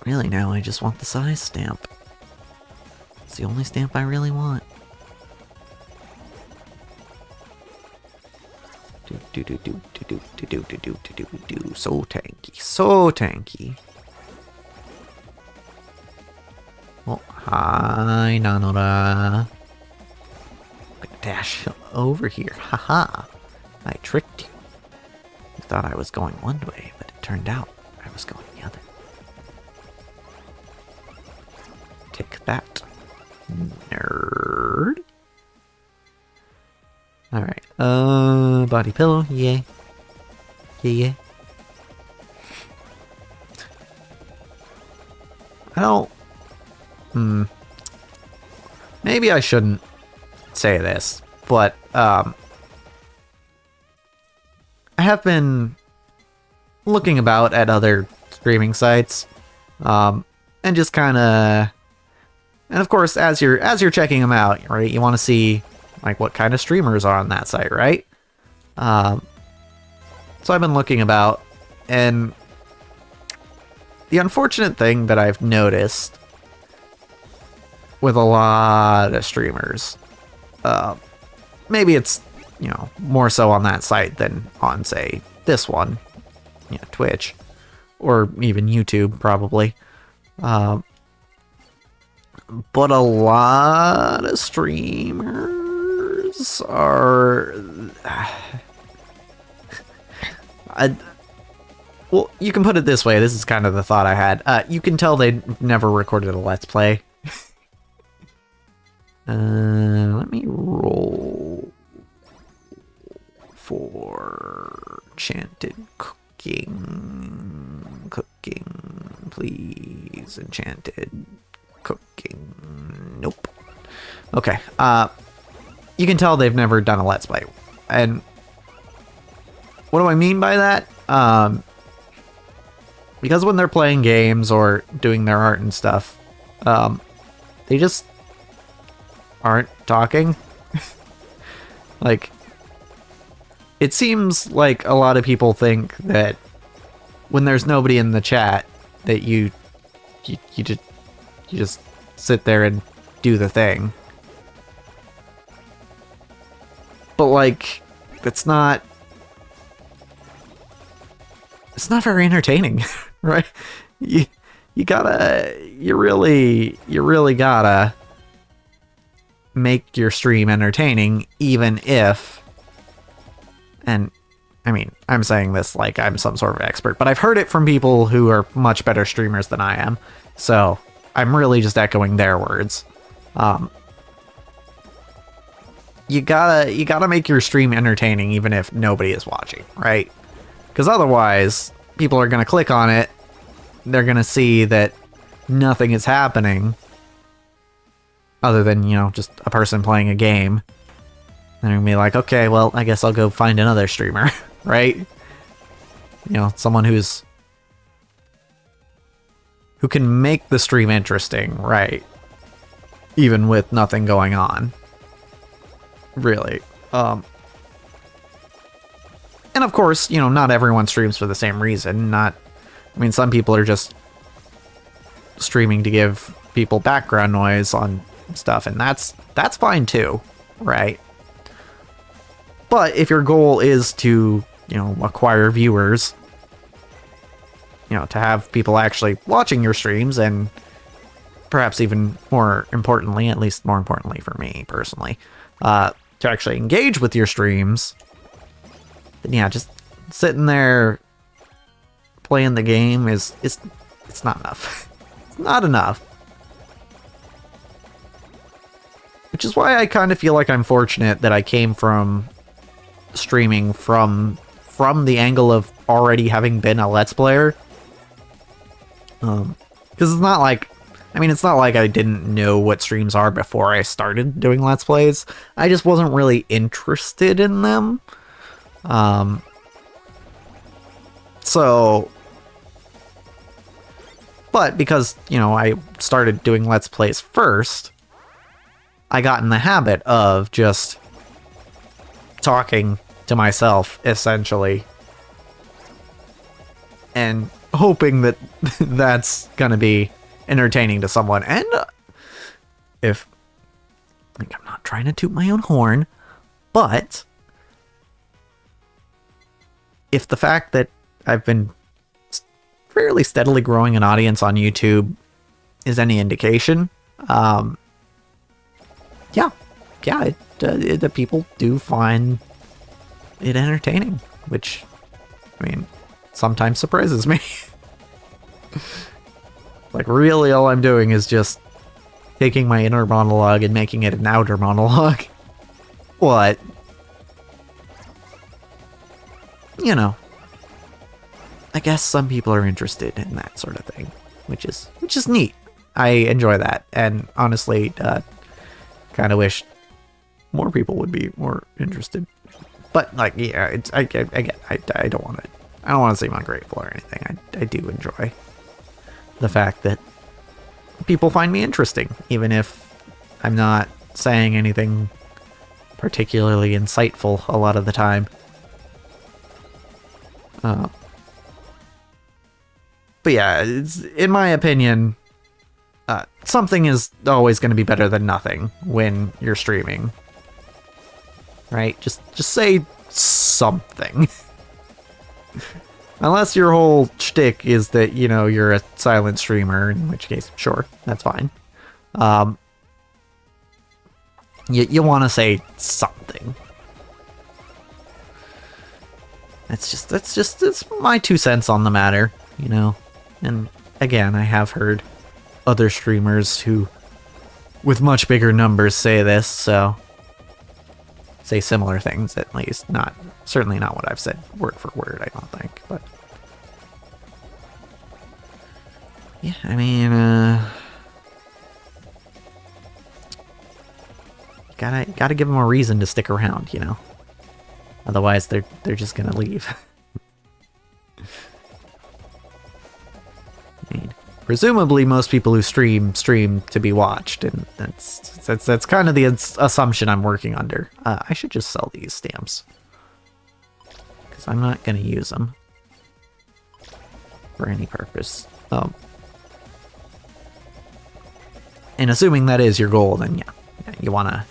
Really, now I just want the size stamp. It's the only stamp I really want. So tanky, so tanky. Oh, hi, Nanora. I'm gonna dash over here. Haha. I tricked you. You thought I was going one way, but it turned out I was going the other. Take that, nerd. Alright, body pillow, yay. Yeah. I don't... Maybe I shouldn't say this, but, I have been looking about at other streaming sites, and just kind of... And of course, as you're checking them out, right, you want to see like what kind of streamers are on that site, right? So I've been looking about, and the unfortunate thing that I've noticed with a lot of streamers, maybe it's, you know, more so on that site than on, say, this one, you know, Twitch, or even YouTube, probably. But a lot of streamers are... well, you can put it this way. This is kind of the thought I had. You can tell they never recorded a Let's Play. Let me roll for enchanted cooking. Cooking, please. Enchanted cooking. Nope. Okay. You can tell they've never done a Let's Play. And what do I mean by that? Because when they're playing games or doing their art and stuff, they just aren't talking. Like, it seems like a lot of people think that when there's nobody in the chat that you just sit there and do the thing. But like, it's not very entertaining, right? You really gotta make your stream entertaining, even if, and I mean, I'm saying this like I'm some sort of expert, but I've heard it from people who are much better streamers than I am, so I'm really just echoing their words. You gotta make your stream entertaining even if nobody is watching, right? Because otherwise, people are gonna click on it, they're gonna see that nothing is happening other than, you know, just a person playing a game. They're gonna be like, okay, well, I guess I'll go find another streamer, right? You know, someone who can make the stream interesting, right? Even with nothing going on. Really. And of course, you know, not everyone streams for the same reason. I mean, some people are just streaming to give people background noise on stuff, and that's fine too, right? But if your goal is to, you know, acquire viewers, you know, to have people actually watching your streams, and perhaps even more importantly, at least more importantly for me personally, to actually engage with your streams, then yeah, just sitting there playing the game it's not enough. It's not enough. Which is why I kind of feel like I'm fortunate that I came from streaming from the angle of already having been a Let's Player. Because it's not like, I mean, it's not like I didn't know what streams are before I started doing Let's Plays. I just wasn't really interested in them. So But because, you know, I started doing Let's Plays first, I got in the habit of just talking to myself, essentially, and hoping that that's gonna be entertaining to someone. And if, like, I'm not trying to toot my own horn, but if the fact that I've been fairly steadily growing an audience on YouTube is any indication, the people do find it entertaining, which, I mean, sometimes surprises me. Like, really, all I'm doing is just taking my inner monologue and making it an outer monologue. What? You know, I guess some people are interested in that sort of thing, which is neat. I enjoy that, and honestly, kind of wish more people would be more interested. But like, yeah, I don't want to seem ungrateful or anything. I do enjoy the fact that people find me interesting, even if I'm not saying anything particularly insightful a lot of the time. But yeah, in my opinion, something is always going to be better than nothing when you're streaming, right? Just say something. Unless your whole shtick is that, you know, you're a silent streamer, in which case, sure, that's fine. You want to say something. It's my 2 cents on the matter, you know. And again, I have heard other streamers who, with much bigger numbers, say this, so say similar things, at least. Certainly not what I've said word for word, I don't think, but yeah, I mean, gotta give them a reason to stick around, you know. Otherwise, they're just gonna leave. I mean, presumably, most people who stream to be watched, and that's kind of the assumption I'm working under. I should just sell these stamps, because I'm not gonna use them for any purpose. And assuming that is your goal, then yeah, you wanna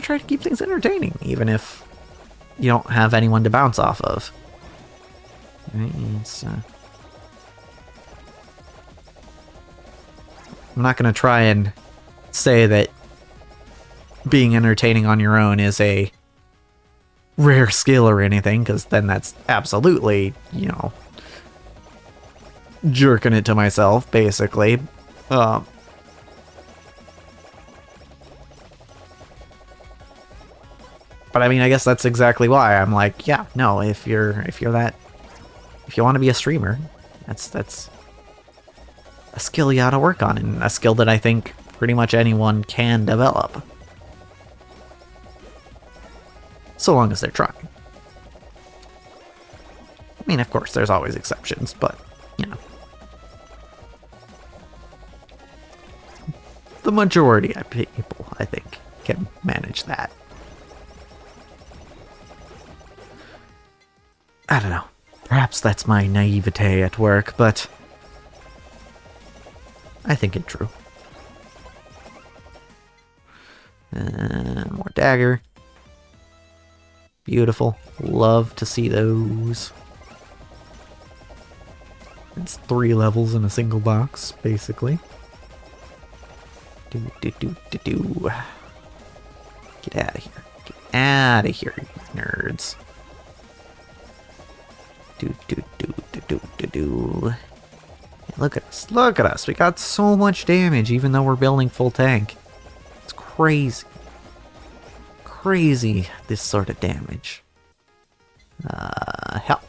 try to keep things entertaining, even if you don't have anyone to bounce off of. Right? I'm not going to try and say that being entertaining on your own is a rare skill or anything, because then that's absolutely, you know, jerking it to myself, basically. But I mean, I guess that's exactly why I'm like, yeah, no, if you want to be a streamer, that's a skill you ought to work on, and a skill that I think pretty much anyone can develop. So long as they're trying. I mean, of course, there's always exceptions, but, you know. The majority of people, I think, can manage that. I don't know. Perhaps that's my naivete at work, but I think it's true. More dagger. Beautiful. Love to see those. It's 3 levels in a single box, basically. Get out of here. Get out of here, you nerds. Look at us. Look at us. We got so much damage even though we're building full tank. It's crazy. Crazy, this sort of damage. Hell.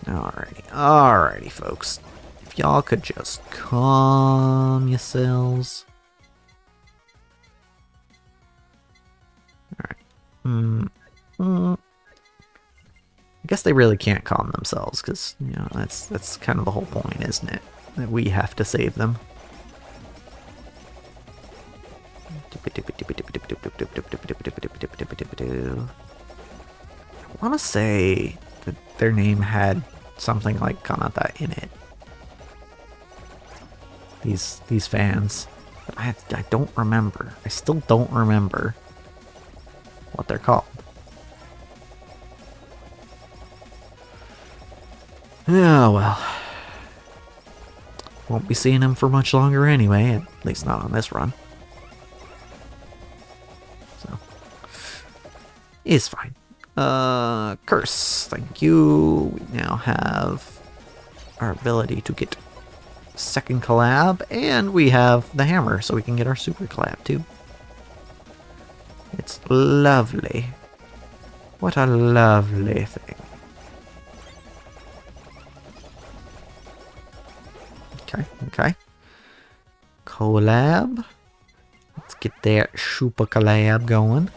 Alrighty, folks. If y'all could just calm yourselves. Alright. I guess they really can't calm themselves, because, you know, that's kind of the whole point, isn't it? That we have to save them. I want to say that their name had something like Kanata in it. These fans. But I don't remember. I still don't remember what they're called. Oh well. Won't be seeing them for much longer anyway, at least not on this run. So, it's fine. Curse, thank you. We now have our ability to get second collab, and we have the hammer, so we can get our super collab too. It's lovely. What a lovely thing. Okay. Collab. Let's get that super collab going.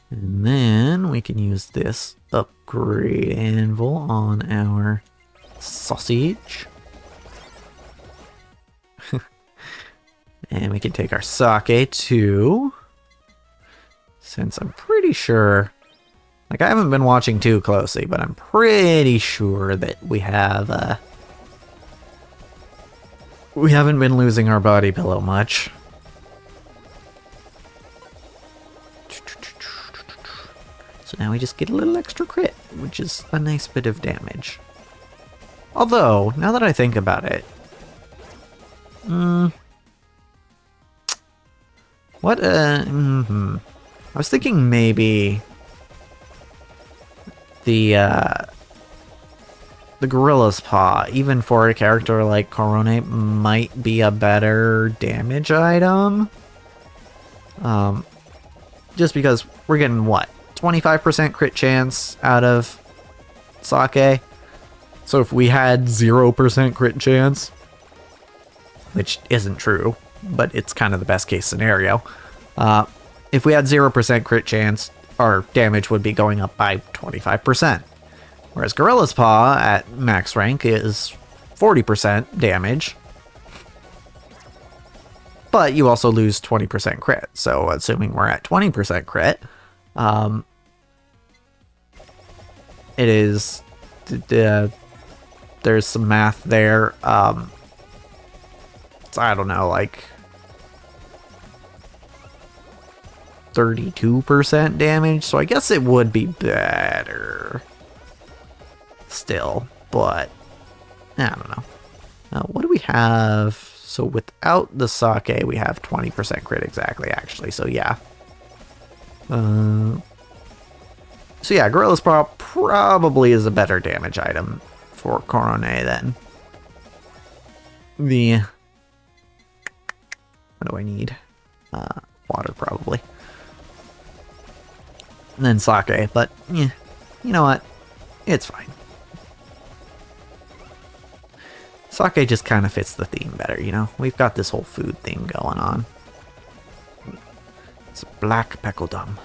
And then we can use this upgrade anvil on our sausage. And we can take our sake too. Since I'm pretty sure, like, I haven't been watching too closely, but I'm pretty sure that we have, we haven't been losing our body pillow much. So now we just get a little extra crit, which is a nice bit of damage. Although, now that I think about it, what, I was thinking maybe the Gorilla's Paw, even for a character like Korone, might be a better damage item. Just because we're getting, what, 25% crit chance out of sake? So if we had 0% crit chance, which isn't true, but it's kind of the best case scenario, if we had 0% crit chance, our damage would be going up by 25%. Whereas Gorilla's Paw at max rank is 40% damage, but you also lose 20% crit. So assuming we're at 20% crit, it is, there's some math there. It's, I don't know, like 32% damage, so I guess it would be better still, but I don't know. What do we have? So without the sake, we have 20% crit exactly, actually, so yeah. So yeah, Gorilla's Paw probably is a better damage item for Korone than the... What do I need? Water, probably. And then sake, but yeah, you know what? It's fine. Sake just kind of fits the theme better, you know? We've got this whole food thing going on. It's black peckledum.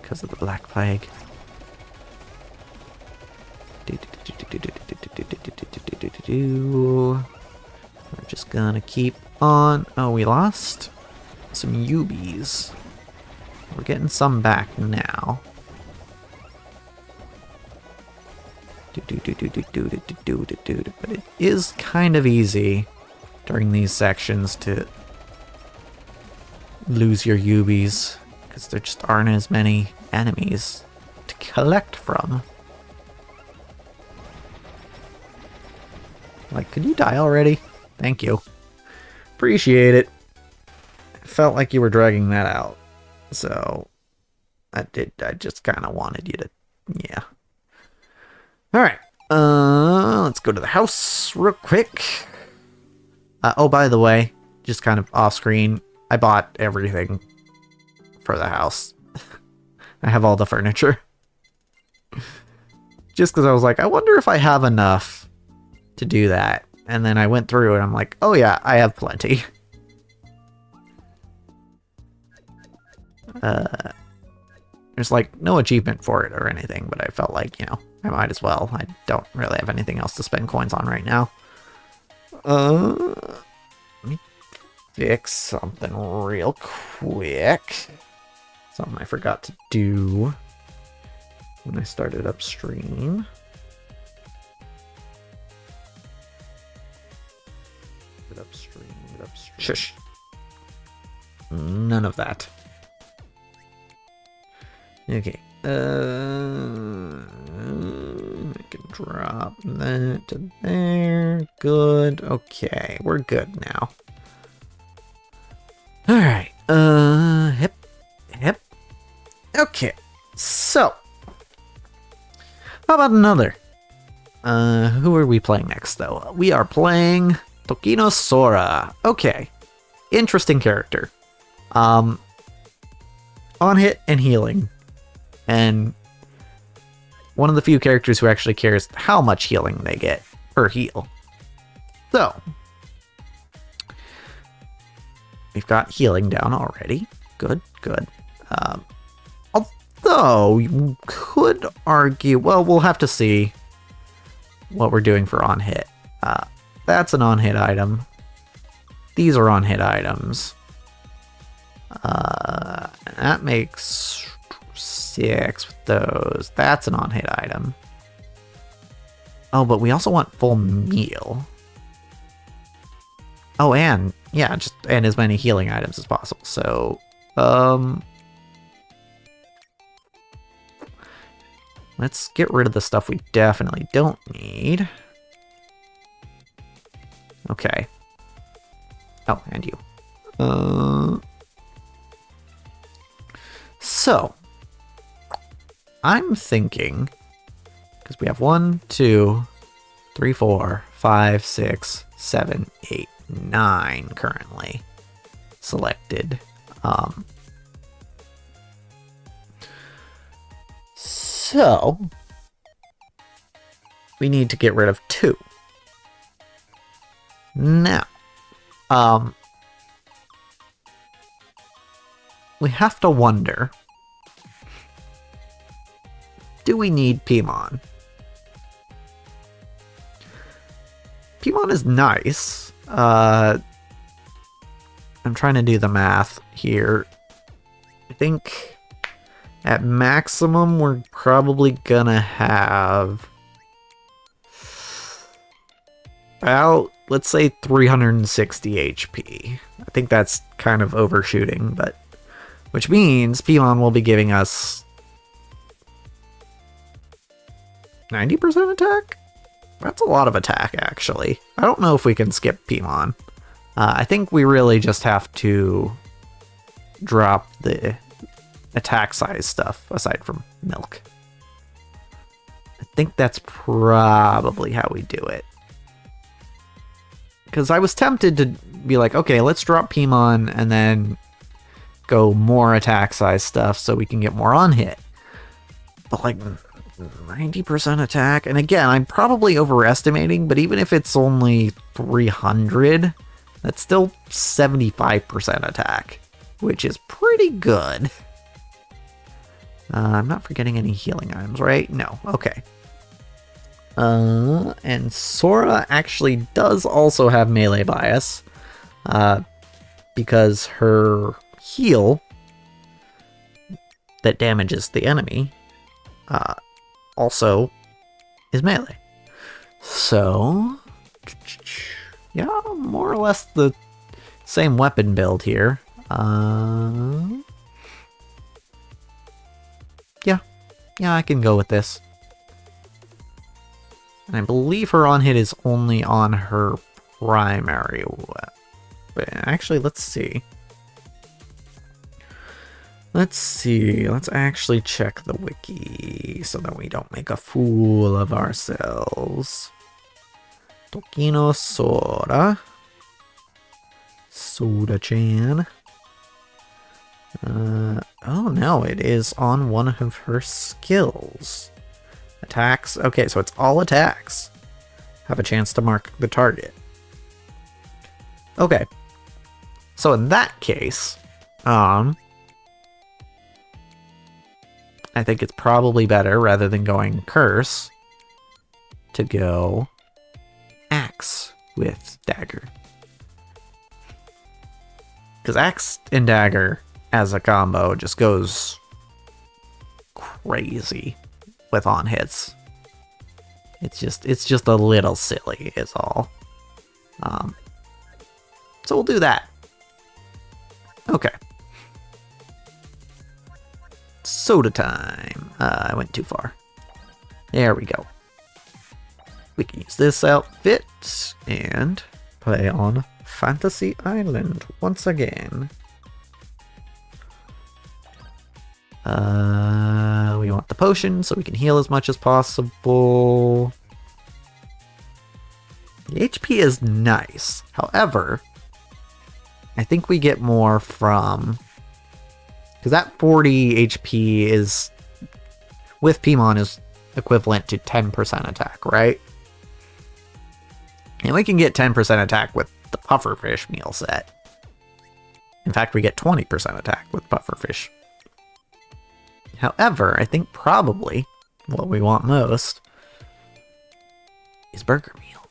Because of the Black Plague. We're just gonna keep on. Oh, we lost some Ubies. We're getting some back now. But it is kind of easy during these sections to lose your Ubies, because there just aren't as many enemies to collect from. Like, could you die already? Thank you. Appreciate it. It felt like you were dragging that out. So, I just kind of wanted you to, yeah. Alright, let's go to the house real quick. Oh, by the way, just kind of off screen, I bought everything for the house. I have all the furniture. Just because I was like, I wonder if I have enough to do that. And then I went through and I'm like, oh yeah, I have plenty. There's like no achievement for it or anything, but I felt like, you know, I might as well. I don't really have anything else to spend coins on right now. Let me fix something real quick. Something I forgot to do when I started upstream. Shush. None of that. Okay. I can drop that to there. Good. Okay, we're good now. Alright. Hip. Okay. So. How about another? Who are we playing next, though? We are playing Tokino Sora. Okay. Interesting character. On hit and healing. And one of the few characters who actually cares how much healing they get per heal. So. We've got healing down already. Good. Although, you could argue... Well, we'll have to see what we're doing for on-hit. That's an on-hit item. These are on-hit items. That makes 6 with those. That's an on-hit item. Oh, but we also want full meal. Oh, and, yeah, and as many healing items as possible. So, let's get rid of the stuff we definitely don't need. Okay. Oh, and you. So, I'm thinking, because we have 1, 2, 3, 4, 5, 6, 7, 8, 9 currently selected. So, we need to get rid of 2. Now, we have to wonder, do we need Pimon? Pimon is nice. I'm trying to do the math here. I think at maximum we're probably gonna have about, let's say, 360 HP. I think that's kind of overshooting, but which means Pimon will be giving us 90% attack? That's a lot of attack, actually. I don't know if we can skip Pimon. I think we really just have to drop the attack size stuff, aside from milk. I think that's probably how we do it. Because I was tempted to be like, okay, let's drop Pimon and then go more attack size stuff so we can get more on hit. But like 90% attack, and again, I'm probably overestimating, but even if it's only 300, that's still 75% attack, which is pretty good. I'm not forgetting any healing items, right? No, okay. And Sora actually does also have melee bias, because her heal that damages the enemy also is melee. So, yeah, more or less the same weapon build here. Yeah, I can go with this. And I believe her on hit is only on her primary weapon. Actually, let's see. Let's actually check the wiki so that we don't make a fool of ourselves. Tokino Sora. Soda-chan. Oh no, it is on one of her skills. Attacks. Okay, so it's all attacks have a chance to mark the target. Okay. So in that case, I think it's probably better, rather than going curse, to go axe with dagger. Because axe and dagger as a combo just goes crazy with on hits. It's just a little silly is all. So we'll do that. Okay. Soda time. I went too far. There we go. We can use this outfit and play on Fantasy Island once again. We want the potion so we can heal as much as possible. The HP is nice. However, I think we get more from... Because that 40 HP is... With Pimon is equivalent to 10% attack, right? And we can get 10% attack with the pufferfish meal set. In fact, we get 20% attack with pufferfish. However, I think probably what we want most is burger meal.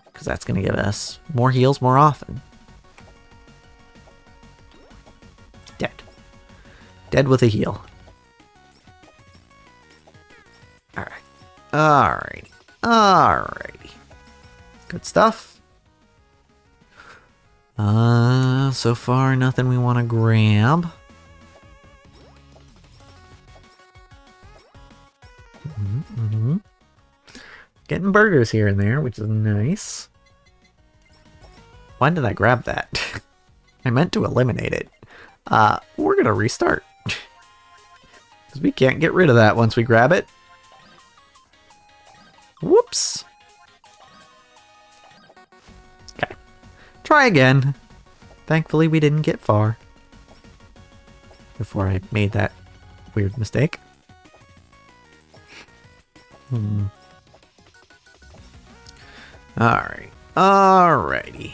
Because that's going to give us more heals more often. Dead. Dead with a heal. Alright. Alrighty. Alrighty. Good stuff. So far nothing we want to grab. Getting burgers here and there, which is nice. Why did I grab that? I meant to eliminate it. We're gonna restart. Because we can't get rid of that once we grab it. Whoops. Okay. Try again. Thankfully we didn't get far before I made that weird mistake. Alright. Alrighty.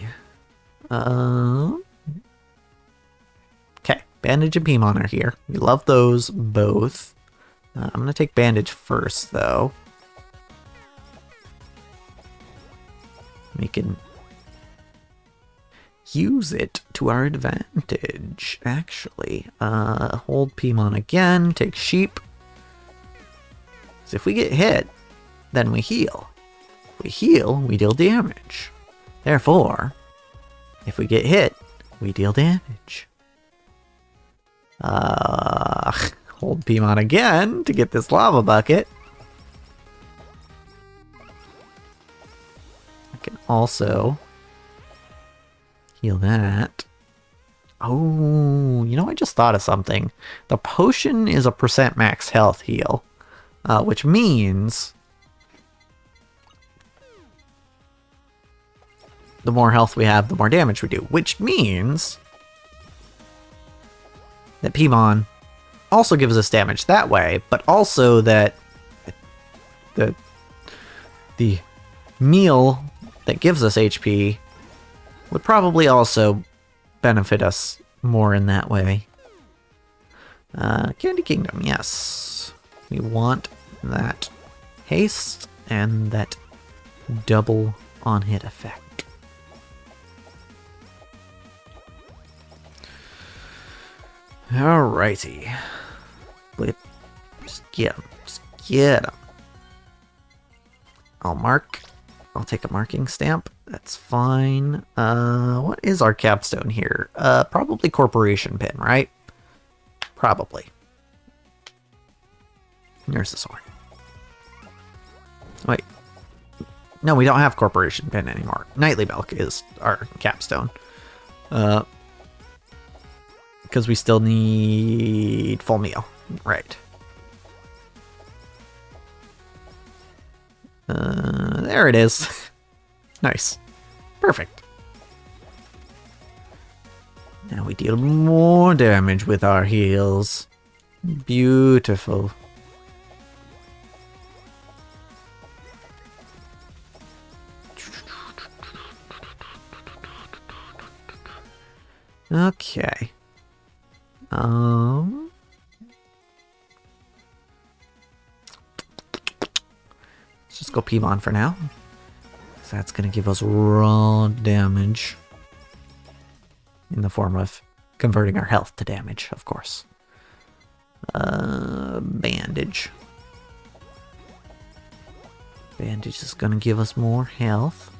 Okay. Bandage and Pimon are here. We love those both. I'm going to take Bandage first, though. We can use it to our advantage, actually. Hold Pimon again. Take Sheep. So if we get hit, then we heal. If we heal, we deal damage. Therefore, if we get hit, we deal damage. Hold Pimon again to get this lava bucket. I can also heal that. Oh, you know, I just thought of something. The potion is a % max health heal. Which means the more health we have, the more damage we do. Which means that Pimon also gives us damage that way, but also that the meal that gives us HP would probably also benefit us more in that way. Candy Kingdom, yes. We want that haste and that double on-hit effect. Alrighty. Blip. Just get him. Just get him. I'll take a marking stamp. That's fine. What is our capstone here? Probably Corporation Pin, right? Probably. Here's the sword. Wait. No, we don't have Corporation Pin anymore. Nightly Milk is our capstone. Because we still need full meal. Right. There it is. Nice. Perfect. Now we deal more damage with our heals. Beautiful. Okay. go Pimon for now. So that's going to give us raw damage. In the form of converting our health to damage, of course. Bandage. Bandage is going to give us more health.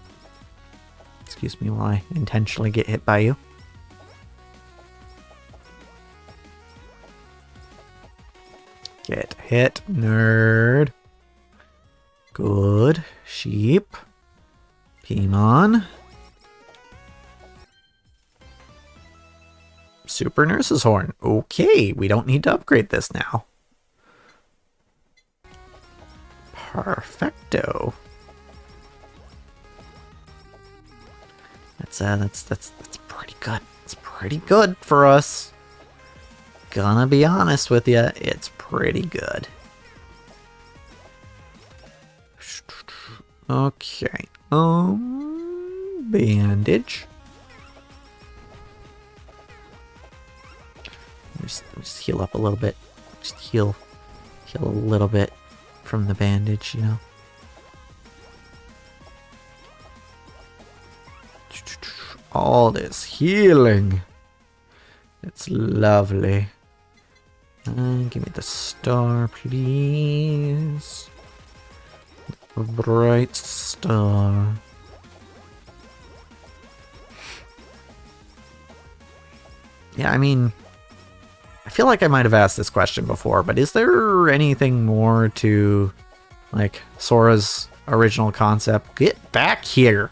Excuse me while I intentionally get hit by you. Get hit, nerd. Good. Sheep. Pimon. Super Nurse's Horn. Okay, we don't need to upgrade this now. Perfecto. That's pretty good. It's pretty good for us. Gonna be honest with you, it's pretty good. Okay. Bandage. Just heal up a little bit. Just heal a little bit from the bandage, you know. All this healing. It's lovely. Give me the star, please. A bright star. Yeah, I mean, I feel like I might have asked this question before, but is there anything more to, like, Sora's original concept? Get back here!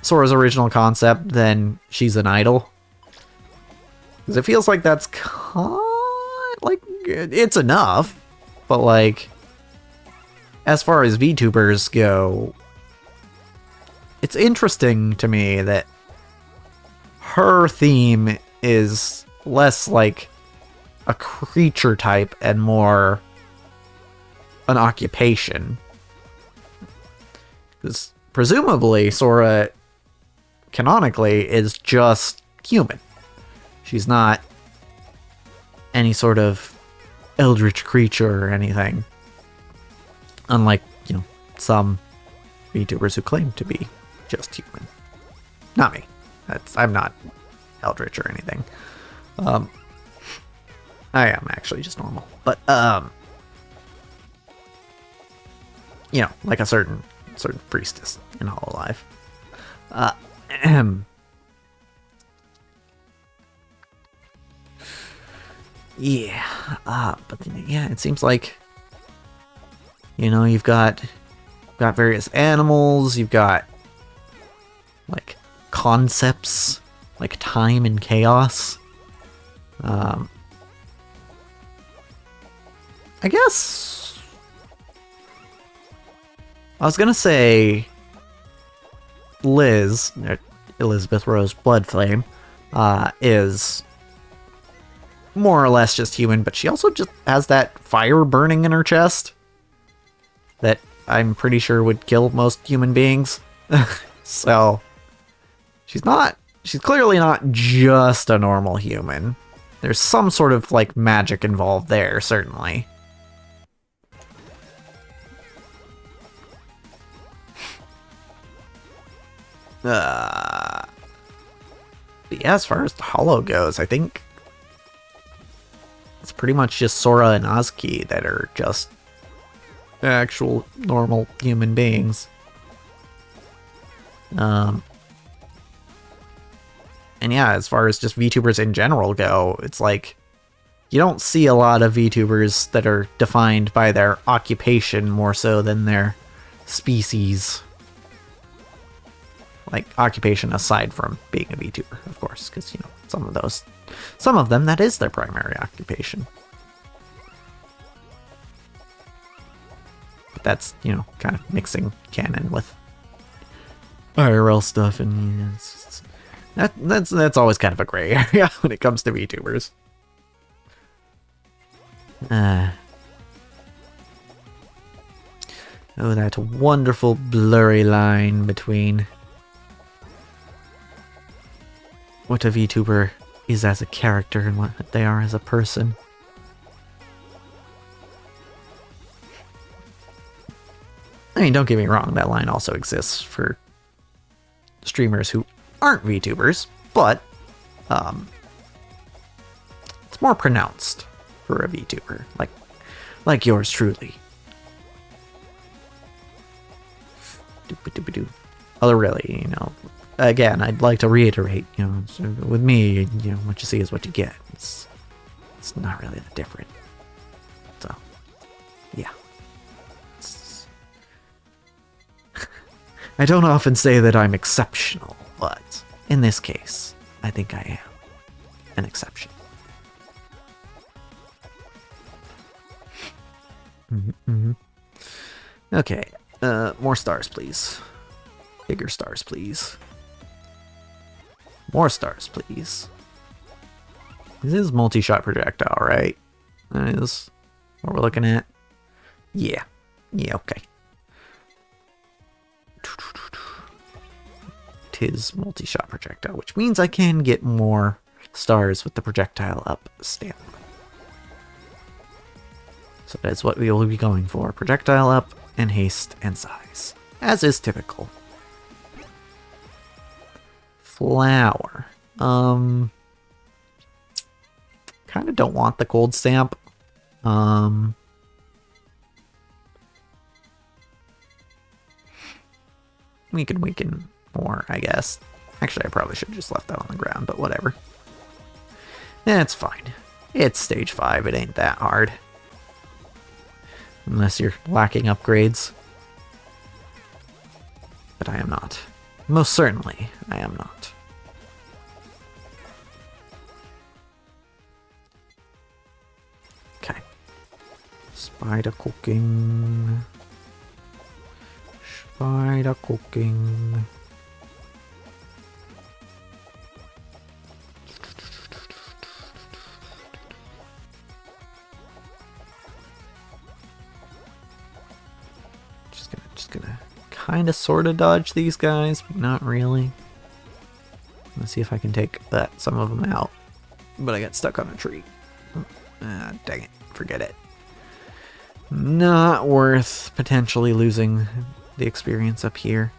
Sora's original concept than she's an idol? Because it feels like that's like, it's enough, but like, as far as VTubers go, it's interesting to me that her theme is less like a creature type and more an occupation. Because presumably Sora, canonically, is just human. She's not any sort of eldritch creature or anything. Unlike, you know, some VTubers who claim to be just human. Not me. I'm not eldritch or anything. I am actually just normal. But, you know, like a certain priestess in Hololive. Yeah, but yeah, it seems like, you know, you've got various animals, you've got like concepts like time and chaos. I guess I was gonna say Liz, Elizabeth Rose Bloodflame, is more or less just human, but she also just has that fire burning in her chest that I'm pretty sure would kill most human beings. So she's clearly not just a normal human. There's some sort of like magic involved there, certainly. But yeah, as far as the Holo goes, I think it's pretty much just Sora and Ozki that are just actual normal human beings. And yeah, as far as just VTubers in general go, it's like you don't see a lot of VTubers that are defined by their occupation more so than their species. Like, occupation aside from being a VTuber, of course, because, you know, some of them, that is their primary occupation. But that's, you know, kind of mixing canon with IRL stuff, and that's always kind of a gray area when it comes to VTubers. Oh, that wonderful blurry line between what a VTuber is as a character and what they are as a person. I mean, don't get me wrong, that line also exists for streamers who aren't VTubers, but it's more pronounced for a VTuber, like yours truly. Although really, again, I'd like to reiterate, with me, what you see is what you get. It's not really that different. So, yeah. I don't often say that I'm exceptional, but in this case, I think I am an exception. Okay, more stars, please. Bigger stars, please. More stars, please. This is multi-shot projectile, right? That is what we're looking at. Yeah. Yeah, okay. Tis multi-shot projectile, which means I can get more stars with the projectile up stamp. So that's what we will be going for. Projectile up and haste and size, as is typical. Flower. Kind of don't want the gold stamp. We can weaken more, I guess. Actually, I probably should have just left that on the ground, but whatever. It's fine. It's stage 5, it ain't that hard. Unless you're lacking upgrades. But I am not. Most certainly, I am not. Okay. Spider cooking. Spider cooking. Just gonna kind of sort of dodge these guys, but not really. Let's see if I can take some of them out. But I got stuck on a tree. Dang it, forget it. Not worth potentially losing the experience up here.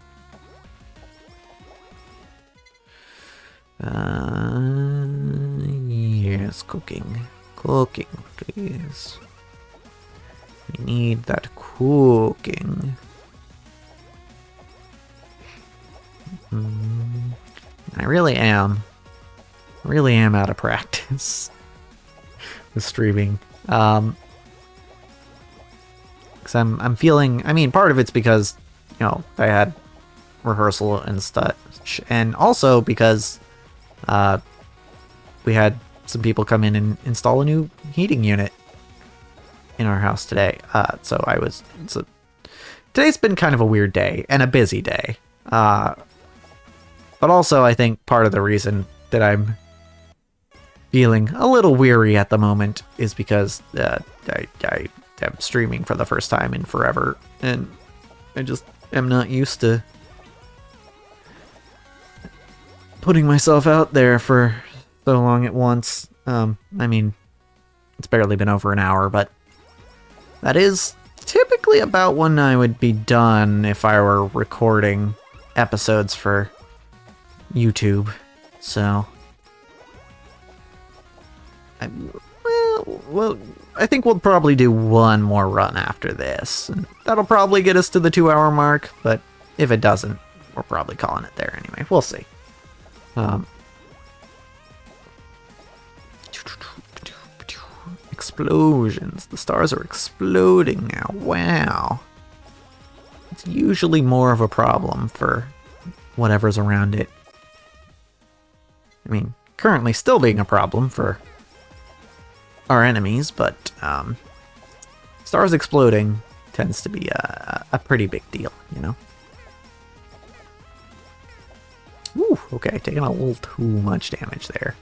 Yes, cooking. Cooking, please. We need that cooking. I really am out of practice with streaming. Because I'm feeling, I mean, part of it's because, I had rehearsal and such, and also because we had some people come in and install a new heating unit in our house today. So today's been kind of a weird day and a busy day. But also, I think part of the reason that I'm feeling a little weary at the moment is because I am streaming for the first time in forever, and I just am not used to putting myself out there for so long at once. I mean, it's barely been over an hour, but that is typically about when I would be done if I were recording episodes for YouTube. So, well, I think we'll probably do one more run after this. And that'll probably get us to the 2-hour mark, but if it doesn't, we're probably calling it there anyway. We'll see. Explosions. The stars are exploding now. Wow. It's usually more of a problem for whatever's around it. I mean, currently still being a problem for our enemies, but stars exploding tends to be a pretty big deal, Ooh, okay, taking a little too much damage there.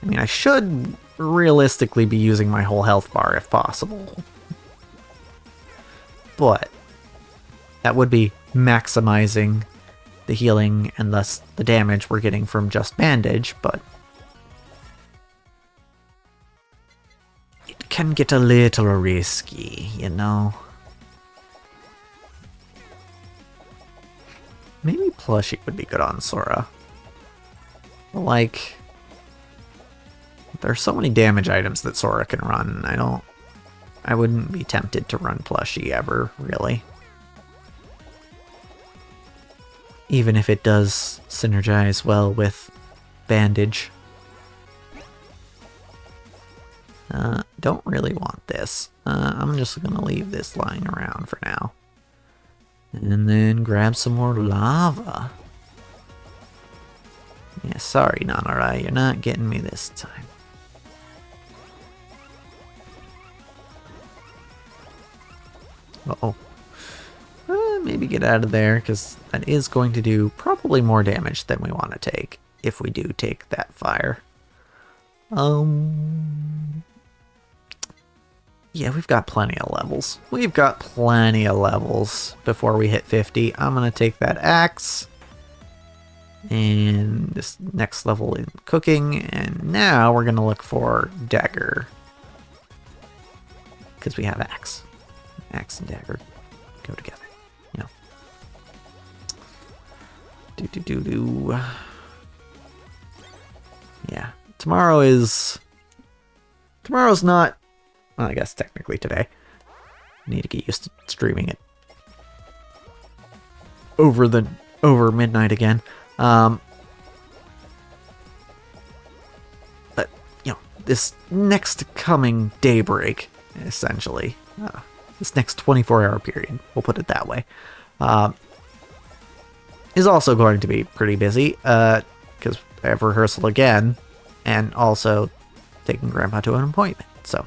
I mean, I should realistically be using my whole health bar if possible. But that would be maximizing the healing and thus the damage we're getting from just bandage, but it can get a little risky, Maybe plushie would be good on Sora. Like, there's so many damage items that Sora can run. I wouldn't be tempted to run plushie ever, really. Even if it does synergize well with bandage. Don't really want this. I'm just gonna leave this lying around for now. And then grab some more lava. Yeah, sorry, Nanarai, you're not getting me this time. Uh-oh. Maybe get out of there, because that is going to do probably more damage than we want to take, if we do take that fire. Yeah, we've got plenty of levels. We've got plenty of levels before we hit 50. I'm going to take that axe. And this next level in cooking. And now we're going to look for dagger. Because we have axe. Axe and dagger go together. You know. Do. Yeah. Tomorrow's not... Well, I guess technically today. Need to get used to streaming it over midnight again. But you know, this next coming daybreak, essentially, this next 24-hour period, we'll put it that way, is also going to be pretty busy. Because I have rehearsal again, and also taking Grandpa to an appointment. So.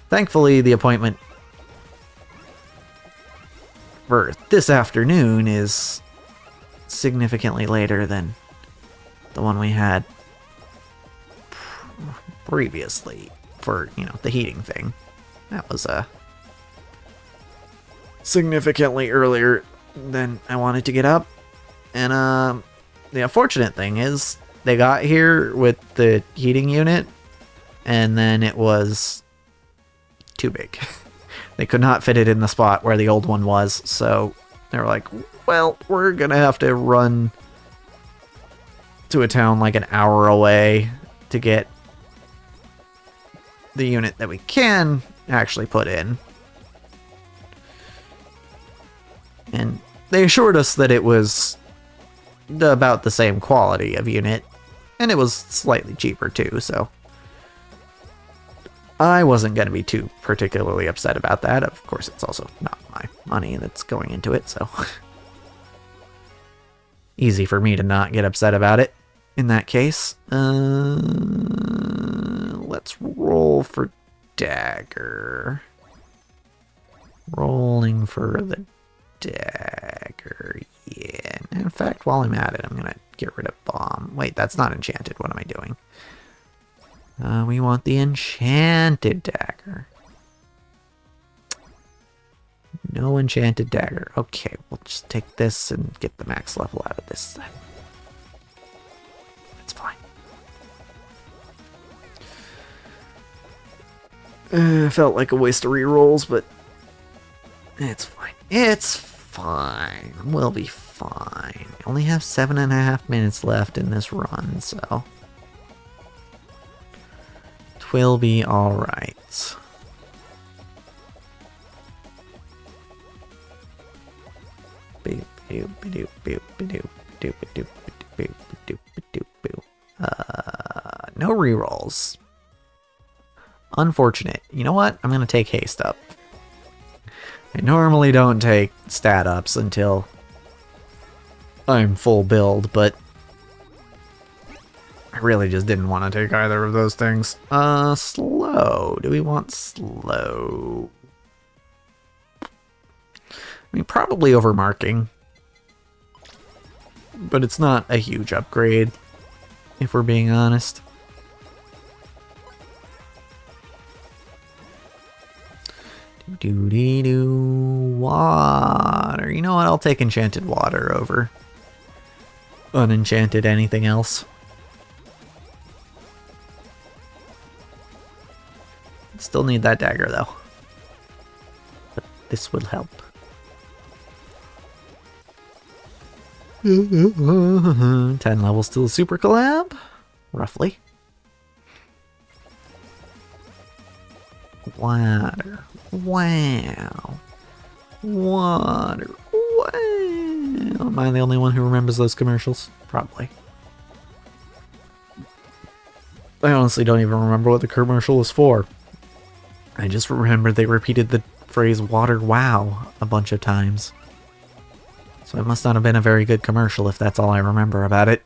Thankfully, the appointment for this afternoon is significantly later than the one we had previously for, you know, the heating thing. That was significantly earlier than I wanted to get up. And the unfortunate thing is they got here with the heating unit, and then it was too big. They could not fit it in the spot where the old one was, so they were like, well, we're gonna have to run to a town like an hour away to get the unit that we can actually put in. And they assured us that it was about the same quality of unit, and it was slightly cheaper too, so I wasn't going to be too particularly upset about that. Of course, it's also not my money that's going into it, so easy for me to not get upset about it in that case. Let's roll for dagger. Rolling for the dagger, yeah. In fact, while I'm at it, I'm going to get rid of bomb. Wait, that's not enchanted. What am I doing? We want the enchanted dagger. No enchanted dagger. Okay, we'll just take this and get the max level out of this then. That's fine. Felt like a waste of rerolls, but it's fine. It's fine. We'll be fine. We only have 7.5 minutes left in this run, so will be alright. No rerolls. Unfortunate. You know what? I'm gonna take haste up. I normally don't take stat ups until I'm full build, but I really just didn't want to take either of those things. Slow. Do we want slow? I mean, probably over marking. But it's not a huge upgrade, if we're being honest. Doo-dee-doo. Water. You know what? I'll take enchanted water over unenchanted anything else. Still need that dagger, though. But this will help. 10 levels to the super collab, roughly. Water. Wow. Water. Wow. Am I the only one who remembers those commercials? Probably. I honestly don't even remember what the commercial was for. I just remember they repeated the phrase water wow a bunch of times. So it must not have been a very good commercial if that's all I remember about it.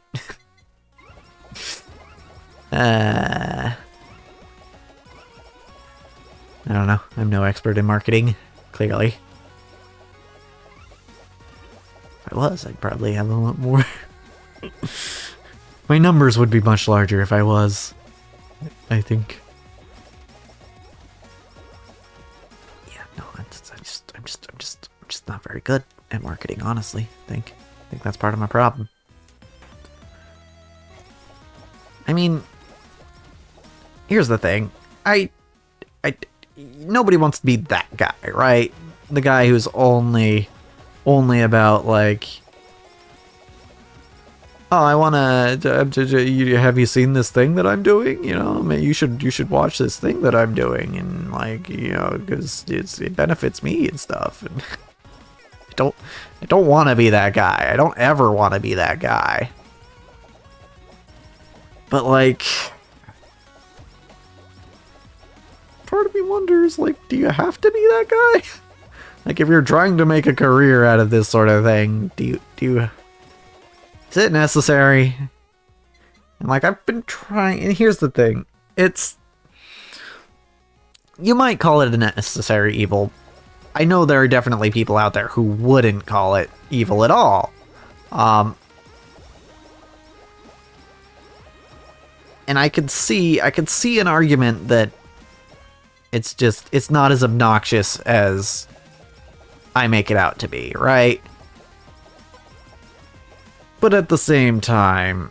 I don't know. I'm no expert in marketing, clearly. If I was, I'd probably have a lot more. My numbers would be much larger if I was, I think. Yeah, no, I'm just not very good at marketing, honestly. I think that's part of my problem. I mean, here's the thing. Nobody wants to be that guy, right? The guy who's only about, like, oh, I wanna, have you seen this thing that I'm doing? You know, you should watch this thing that I'm doing, and, like, you know, because it benefits me and stuff. And I don't want to be that guy. I don't ever want to be that guy. But, like, part of me wonders, like, do you have to be that guy? Like, if you're trying to make a career out of this sort of thing, do you is it necessary? And, like, I've been trying, and here's the thing. You might call it a necessary evil. I know there are definitely people out there who wouldn't call it evil at all. And I could see an argument that it's not as obnoxious as I make it out to be, right? But at the same time,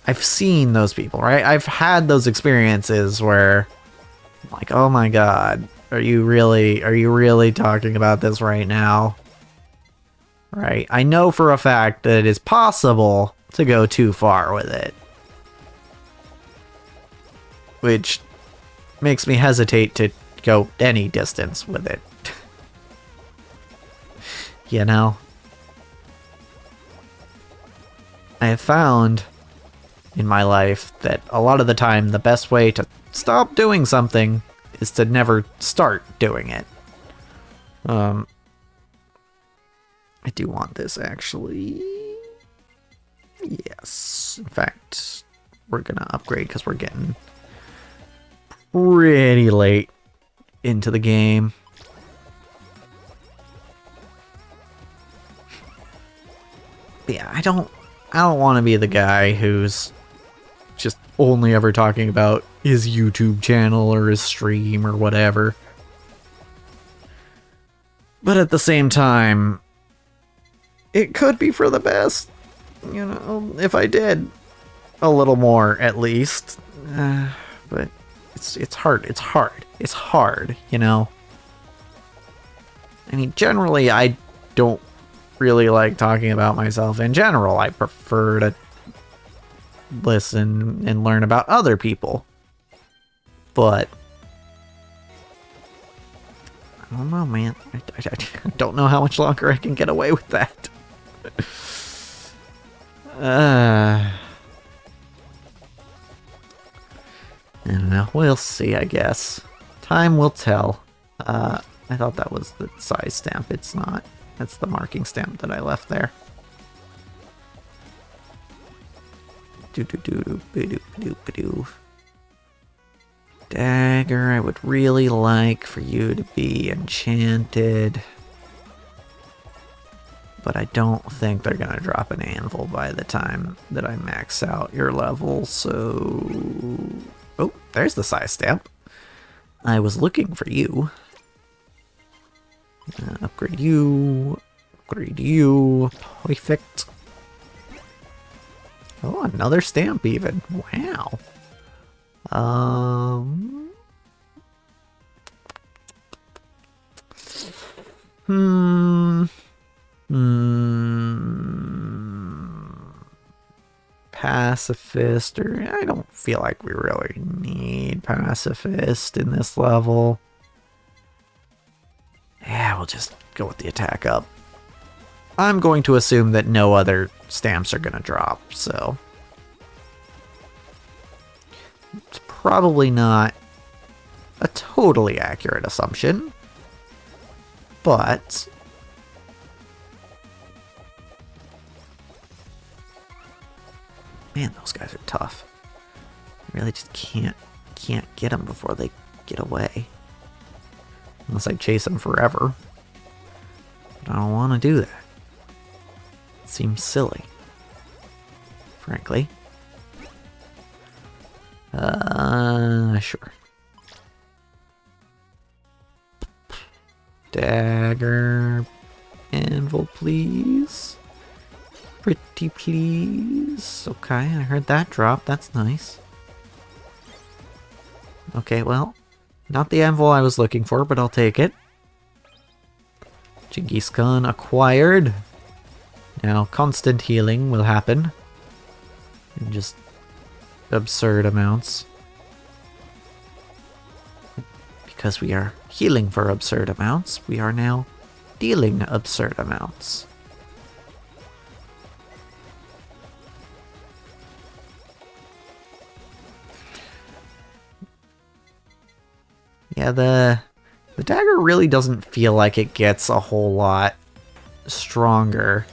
I've seen those people, right? I've had those experiences where I'm like, oh my god, are you really talking about this right now? Right? I know for a fact that it is possible to go too far with it. Which makes me hesitate to go any distance with it. You know? I have found in my life that a lot of the time the best way to stop doing something is to never start doing it. I do want this, actually. Yes. In fact, we're gonna upgrade because we're getting pretty late into the game. But yeah, I don't want to be the guy who's just only ever talking about his YouTube channel or his stream or whatever. But at the same time, it could be for the best, you know, if I did a little more at least. But it's hard, you know. I mean, generally, I don't really like talking about myself in general. I prefer to listen and learn about other people. But I don't know, man. I don't know how much longer I can get away with that. I don't know. We'll see, I guess. Time will tell. I thought that was the size stamp. It's not. That's the marking stamp that I left there. Dagger, I would really like for you to be enchanted. But I don't think they're gonna drop an anvil by the time that I max out your level, so... Oh, there's the size stamp. I was looking for you. Upgrade you. Upgrade you. Perfect. Oh, another stamp even. Wow. Hmm. Pacifist, or I don't feel like we really need pacifist in this level. Yeah, we'll just go with the attack up. I'm going to assume that no other stamps are going to drop, so it's probably not a totally accurate assumption, but man, those guys are tough. I really just can't get them before they get away. Unless I chase them forever. But I don't want to do that. It seems silly. Frankly. Sure. Dagger. Anvil, please. Pretty please. Okay, I heard that drop. That's nice. Okay, well, not the anvil I was looking for, but I'll take it. Genghis Khan acquired. Now, constant healing will happen. In just absurd amounts. Because we are healing for absurd amounts, we are now dealing absurd amounts. Yeah, the dagger really doesn't feel like it gets a whole lot stronger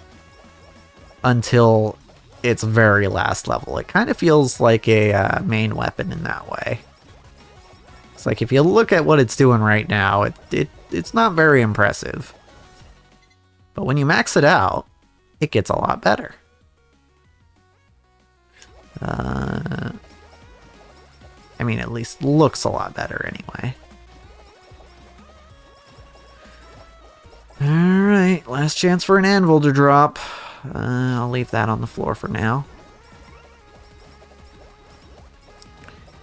until its very last level. It kind of feels like a main weapon in that way. It's like if you look at what it's doing right now, it's not very impressive. But when you max it out, it gets a lot better. I mean, at least looks a lot better anyway. Alright, last chance for an anvil to drop. I'll leave that on the floor for now.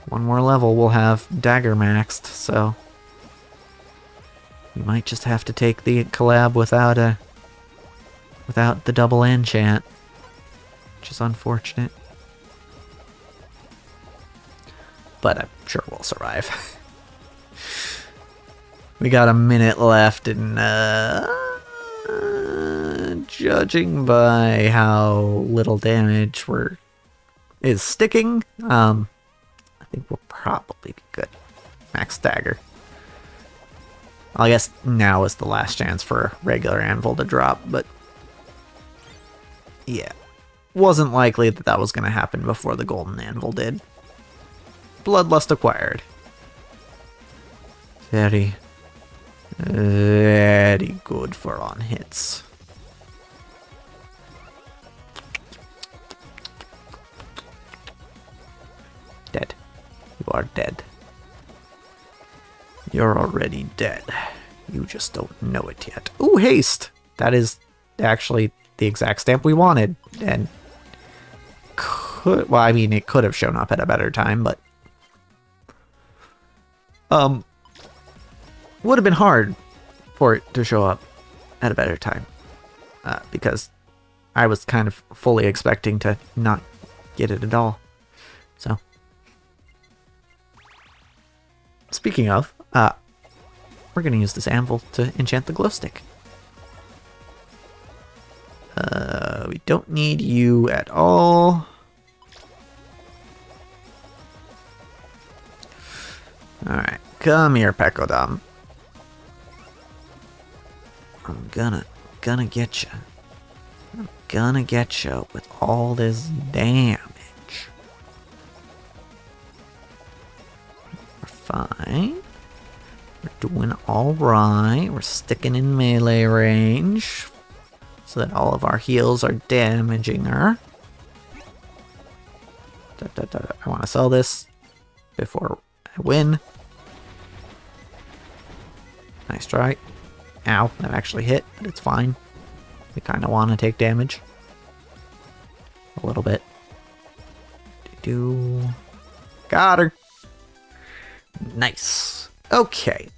One more level, we'll have dagger maxed, so we might just have to take the collab without the double enchant, which is unfortunate. But I'm sure we'll survive. We got a minute left, and judging by how little damage is sticking, I think we'll probably be good. Max dagger. I guess now is the last chance for a regular anvil to drop, but yeah, wasn't likely that was going to happen before the golden anvil did. Bloodlust acquired. Very good for on hits. Dead. You are dead. You're already dead. You just don't know it yet. Ooh, haste! That is actually the exact stamp we wanted. And well, I mean, it could have shown up at a better time, but would have been hard for it to show up at a better time, because I was kind of fully expecting to not get it at all. So, speaking of, we're going to use this anvil to enchant the glow stick. We don't need you at all. Alright, come here, Pekodam. I'm gonna get you. I'm gonna get you with all this damage. We're fine. We're doing alright. We're sticking in melee range so that all of our heals are damaging her. I want to sell this before I win. Nice try. Ow, that actually hit, but it's fine. We kind of want to take damage. A little bit. Got her. Nice. Okay.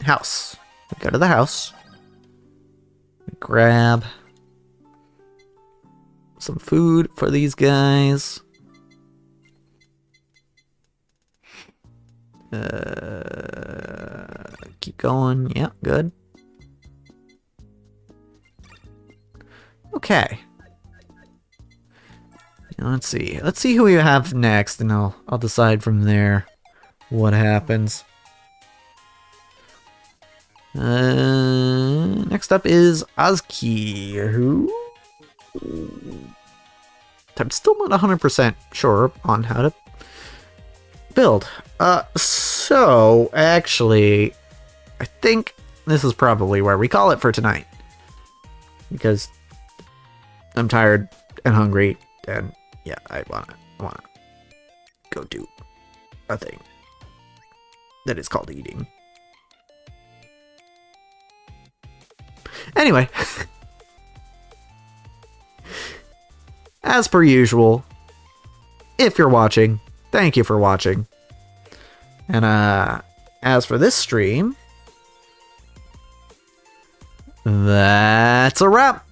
House. We go to the house. We grab some food for these guys. Keep going. Yeah, good. Okay. Let's see. Let's see who we have next, and I'll decide from there what happens. Next up is Ozki, who I'm still not 100% sure on how to build. So actually, I think this is probably where we call it for tonight, because I'm tired and hungry, and yeah, I wanna go do a thing that is called eating. Anyway, as per usual, if you're watching, thank you for watching. And as for this stream, that's a wrap.